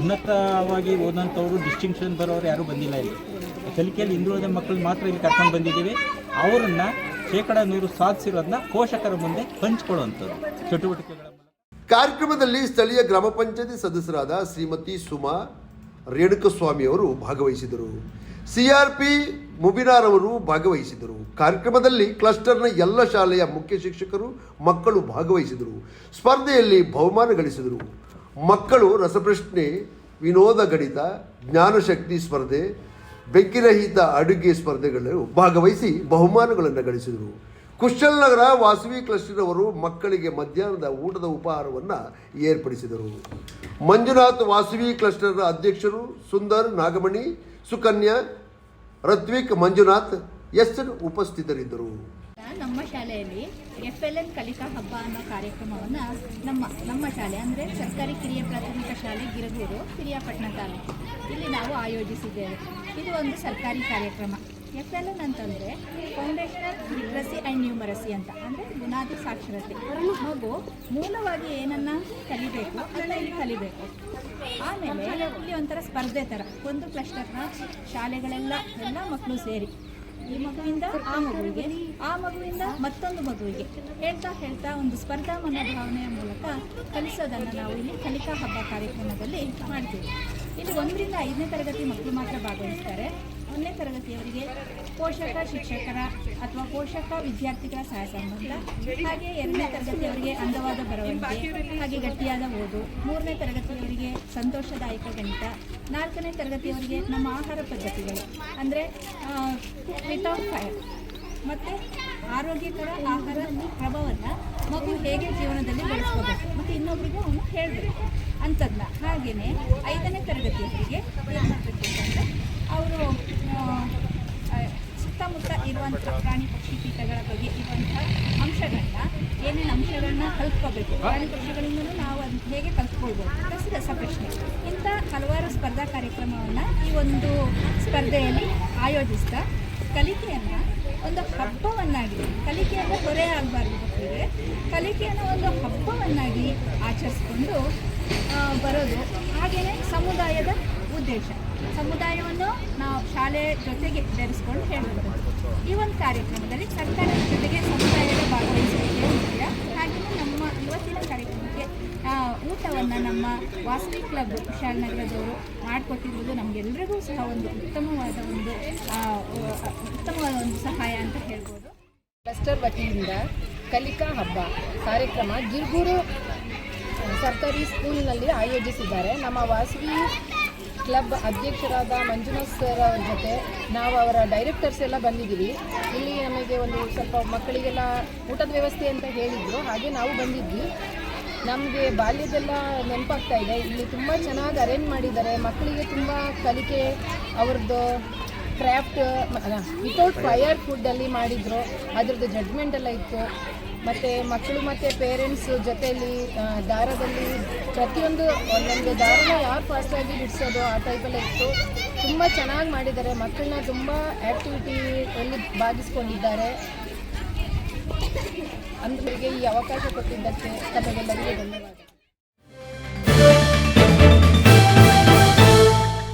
ಉನ್ನತವಾಗಿ ಓದಂಥವ್ರು ಡಿಸ್ಟಿಂಕ್ಷನ್ ಬರೋರು ಯಾರೂ ಬಂದಿಲ್ಲ ಇಲ್ಲಿ. ಕಲಿಕೆಯಲ್ಲಿ ಹಿಂದುಳಿದ ಮಕ್ಕಳು ಮಾತ್ರ ಇಲ್ಲಿ ಕರ್ಕೊಂಡು ಬಂದಿದ್ದೀವಿ. ಅವರನ್ನು 100% ಸಾಧಿಸಿರೋದನ್ನ ಪೋಷಕರ ಮುಂದೆ ಹಂಚ್ಕೊಳ್ಳುವಂಥದ್ದು ಚಟುವಟಿಕೆಗಳ ಮೂಲಕ. ಕಾರ್ಯಕ್ರಮದಲ್ಲಿ ಸ್ಥಳೀಯ ಗ್ರಾಮ ಪಂಚಾಯತಿ ಸದಸ್ಯರಾದ ಶ್ರೀಮತಿ ಸುಮಾ ರೇಣುಕಸ್ವಾಮಿ ಅವರು ಭಾಗವಹಿಸಿದರು. ಸಿಆರ್ಪಿ ಮುಬಿನಾರ್ ಅವರು ಭಾಗವಹಿಸಿದರು. ಕಾರ್ಯಕ್ರಮದಲ್ಲಿ ಕ್ಲಸ್ಟರ್ನ ಎಲ್ಲ ಶಾಲೆಯ ಮುಖ್ಯ ಶಿಕ್ಷಕರು ಮಕ್ಕಳು ಭಾಗವಹಿಸಿದರು. ಸ್ಪರ್ಧೆಯಲ್ಲಿ ಬಹುಮಾನ ಗಳಿಸಿದರು. ಮಕ್ಕಳು ರಸಪ್ರಶ್ನೆ, ವಿನೋದ ಗಣಿತ, ಜ್ಞಾನಶಕ್ತಿ ಸ್ಪರ್ಧೆ, ಬೆಂಕಿರಹಿತ ಅಡುಗೆ ಸ್ಪರ್ಧೆಗಳು ಭಾಗವಹಿಸಿ ಬಹುಮಾನಗಳನ್ನು ಗಳಿಸಿದರು. ಕುಶಲನಗರ ವಾಸವಿ ಕ್ಲಸ್ಟರ್ ಅವರು ಮಕ್ಕಳಿಗೆ ಮಧ್ಯಾಹ್ನದ ಊಟದ ಉಪಹಾರವನ್ನು ಏರ್ಪಡಿಸಿದರು. ಮಂಜುನಾಥ್ ವಾಸವಿ ಕ್ಲಸ್ಟರ್ನ ಅಧ್ಯಕ್ಷರು ಸುಂದರ್, ನಾಗಮಣಿ, ಸುಕನ್ಯಾ, ರತ್ವಿಕ್, ಮಂಜುನಾಥ್ ಉಪಸ್ಥಿತರಿದ್ದರು. ನಮ್ಮ ಶಾಲೆಯಲ್ಲಿ FLN ಕಲಿಕಾ ಹಬ್ಬ ಅನ್ನೋ ಕಾರ್ಯಕ್ರಮವನ್ನು ನಮ್ಮ ಶಾಲೆ ಅಂದರೆ ಸರ್ಕಾರಿ ಕಿರಿಯ ಪ್ರಾಥಮಿಕ ಶಾಲೆ ಗಿರಗೂರು, ಪಿರಿಯಾಪಟ್ಟಣ ತಾಲೂಕು ಇಲ್ಲಿ ನಾವು ಆಯೋಜಿಸಿದ್ದೇವೆ. ಇದು ಒಂದು ಸರ್ಕಾರಿ ಕಾರ್ಯಕ್ರಮ. FLN ಅಂತಂದರೆ ಫೌಂಡೇಶನಲ್ ಲಿಟ್ರಸಿ ಆ್ಯಂಡ್ ನ್ಯೂಮರಸಿ ಅಂತ, ಅಂದರೆ ಬುನಾದಿ ಸಾಕ್ಷರತೆ. ಮಗು ಮೂಲವಾಗಿ ಏನನ್ನು ಕಲಿಬೇಕು ಅದನ್ನು ಇಲ್ಲಿ ಕಲಿಬೇಕು. ಆಮೇಲೆ ಇಲ್ಲಿ ಒಂಥರ ಸ್ಪರ್ಧೆ ಥರ ಒಂದು ಕ್ಲಸ್ಟರ್ನ ಶಾಲೆಗಳೆಲ್ಲ ಮಕ್ಕಳು ಸೇರಿ ಈ ಮಗುವಿಂದ ಆ ಮಗುವಿಗೆ, ಆ ಮಗುವಿಂದ ಮತ್ತೊಂದು ಮಗುವಿಗೆ ಹೇಳ್ತಾ ಒಂದು ಸ್ಪರ್ಧಾ ಮನೋಭಾವನೆಯ ಮೂಲಕ ಕಲಿಸೋದನ್ನು ನಾವು ಇಲ್ಲಿ ಕಲಿಕಾ ಹಬ್ಬ ಕಾರ್ಯಕ್ರಮದಲ್ಲಿ ಮಾಡ್ತೀವಿ. ಇಲ್ಲಿ 1ರಿಂದ 5ನೇ ತರಗತಿ ಮಕ್ಕಳು ಮಾತ್ರ ಭಾಗವಹಿಸ್ತಾರೆ. 1ನೇ ತರಗತಿಯವರಿಗೆ ಪೋಷಕ ಶಿಕ್ಷಕರ ಅಥವಾ ಪೋಷಕ ವಿದ್ಯಾರ್ಥಿಗಳ ಸಹಾಯ ಸಂಬಂಧ, ಹಾಗೆ 2ನೇ ತರಗತಿಯವರಿಗೆ ಅಂದವಾದ ಬರವಣಿಗೆ, ಹಾಗೆ ಗಟ್ಟಿಯಾದ ಓದು, 3ನೇ ತರಗತಿಯವರಿಗೆ ಸಂತೋಷದಾಯಕ ಗಣಿತ, 4ನೇ ತರಗತಿಯವರಿಗೆ ನಮ್ಮ ಆಹಾರ ಪದ್ಧತಿಗಳು ಅಂದರೆ ವಿತೌಟ್ ಫೈರ್ ಮತ್ತು ಆರೋಗ್ಯಕರ ಆಹಾರ ಕ್ರಮವನ್ನು ಮಗು ಹೇಗೆ ಜೀವನದಲ್ಲಿ ಬೆಳೆಸ್ಕೋಬೇಕು ಮತ್ತು ಇನ್ನೊಬ್ಬರಿಗೂ ಅವನು ಹೇಳಬೇಕು ಅಂಥದ್ದನ್ನ. ಹಾಗೆಯೇ 5ನೇ ತರಗತಿಯವರಿಗೆ ಏನಾಗಬೇಕಂದ್ರೆ ಅವರು ಸುತ್ತಮುತ್ತ ಇರುವಂಥ ಪ್ರಾಣಿ ಪಕ್ಷಿ ಕೀಟಗಳ ಬಗ್ಗೆ ಇರುವಂಥ ಅಂಶಗಳನ್ನ, ಏನೇನು ಅಂಶಗಳನ್ನ ಕಲ್ತ್ಕೋಬೇಕು, ಪ್ರಾಣಿ ಪಕ್ಷಿಗಳಿಂದಲೂ ನಾವು ಅದನ್ನು ಹೇಗೆ ಕಲ್ತ್ಕೊಳ್ಬೋದು, ರಸಪ್ರಶ್ನೆ, ಇಂಥ ಹಲವಾರು ಸ್ಪರ್ಧಾ ಕಾರ್ಯಕ್ರಮವನ್ನು ಈ ಒಂದು ಸ್ಪರ್ಧೆಯಲ್ಲಿ ಆಯೋಜಿಸ್ತಾ ಕಲಿಕೆಯನ್ನು ಒಂದು ಹಬ್ಬವನ್ನಾಗಿ, ಕಲಿಕೆಯನ್ನು ಹೊರೆ ಆಗಬಾರ್ದು ಮಕ್ಕಳಿಗೆ, ಕಲಿಕೆಯನ್ನು ಒಂದು ಹಬ್ಬವನ್ನಾಗಿ ಆಚರಿಸ್ಕೊಂಡು ಬರೋದು. ಹಾಗೆಯೇ ಸಮುದಾಯದ ಉದ್ದೇಶ, ಸಮುದಾಯವನ್ನು ನಾವು ಶಾಲೆ ಜೊತೆಗೆ ಬೆರೆಸ್ಕೊಂಡು ಹೇಳಬಹುದು. ಈ ಒಂದು ಕಾರ್ಯಕ್ರಮದಲ್ಲಿ ಸರ್ಕಾರದ ಜೊತೆಗೆ ಸಮುದಾಯದ ಭಾಗವಹಿಸುವಿಕೆ ಮುಖ್ಯ. ಹಾಗೆಯೇ ನಮ್ಮ ಇವತ್ತಿನ ಕಾರ್ಯಕ್ರಮಕ್ಕೆ ಊಟವನ್ನು ನಮ್ಮ ವಾಸವಿ ಕ್ಲಬ್ ಕುಶಾಲನಗರದವರು ಮಾಡಿಕೊಟ್ಟಿರುವುದು ನಮಗೆಲ್ಲರಿಗೂ ಸಹ ಒಂದು ಉತ್ತಮವಾದ ಒಂದು ಸಹಾಯ ಅಂತ ಹೇಳ್ಬೋದು. ಕ್ಲಸ್ಟರ್ ವತಿಯಿಂದ ಕಲಿಕಾ ಹಬ್ಬ ಕಾರ್ಯಕ್ರಮ ಗಿರ್ಗೂರು ಸರ್ಕಾರಿ ಸ್ಕೂಲ್ನಲ್ಲಿ ಆಯೋಜಿಸಿದ್ದಾರೆ. ನಮ್ಮ ವಾಸವಿ ಕ್ಲಬ್ ಅಧ್ಯಕ್ಷರಾದ ಮಂಜುನಾಥ್ ಸರ್ ಅವ್ರ ಜೊತೆ ನಾವು ಅವರ ಡೈರೆಕ್ಟರ್ಸ್ ಎಲ್ಲ ಬಂದಿದ್ದೀವಿ. ಇಲ್ಲಿ ನಮಗೆ ಒಂದು ಸ್ವಲ್ಪ ಮಕ್ಕಳಿಗೆಲ್ಲ ಊಟದ ವ್ಯವಸ್ಥೆ ಅಂತ ಹೇಳಿದರು, ಹಾಗೆ ನಾವು ಬಂದಿದ್ವಿ. ನಮಗೆ ಬಾಲ್ಯದೆಲ್ಲ ನೆನಪಾಗ್ತಾ ಇದೆ. ಇಲ್ಲಿ ತುಂಬ ಚೆನ್ನಾಗಿ ಅರೇಂಜ್ ಮಾಡಿದ್ದಾರೆ. ಮಕ್ಕಳಿಗೆ ತುಂಬ ಕಲಿಕೆ, ಅವ್ರದ್ದು ಕ್ರಾಫ್ಟ್ ವಿತೌಟ್ ಫೈರ್ ಫುಡ್ಡಲ್ಲಿ ಮಾಡಿದರು, ಅದರದ್ದು ಜಡ್ಜ್ಮೆಂಟ್ ಎಲ್ಲ ಇತ್ತು. ಮತ್ತು ಮಕ್ಕಳು ಮತ್ತು ಪೇರೆಂಟ್ಸ್ ಜೊತೆಯಲ್ಲಿ ದಾರದಲ್ಲಿ ಪ್ರತಿಯೊಂದು ಒಂದೊಂದು ದಾರನ ಯಾರು ಫಾಸ್ಟಾಗಿ ಬಿಡಿಸೋದು ಆ ಟೈಪೆಲ್ಲ ಇತ್ತು. ತುಂಬ ಚೆನ್ನಾಗಿ ಮಾಡಿದ್ದಾರೆ. ಮಕ್ಕಳನ್ನ ತುಂಬ ಆ್ಯಕ್ಟಿವಿಟಿಯಲ್ಲಿ ಭಾಗಿಸ್ಕೊಂಡಿದ್ದಾರೆ. ಅಂದ್ರಿಗೆ ಈ ಅವಕಾಶ ಕೊಟ್ಟಿದ್ದಕ್ಕೆ ತಮಗೆಲ್ಲರಿಗೂ ಧನ್ಯವಾದ.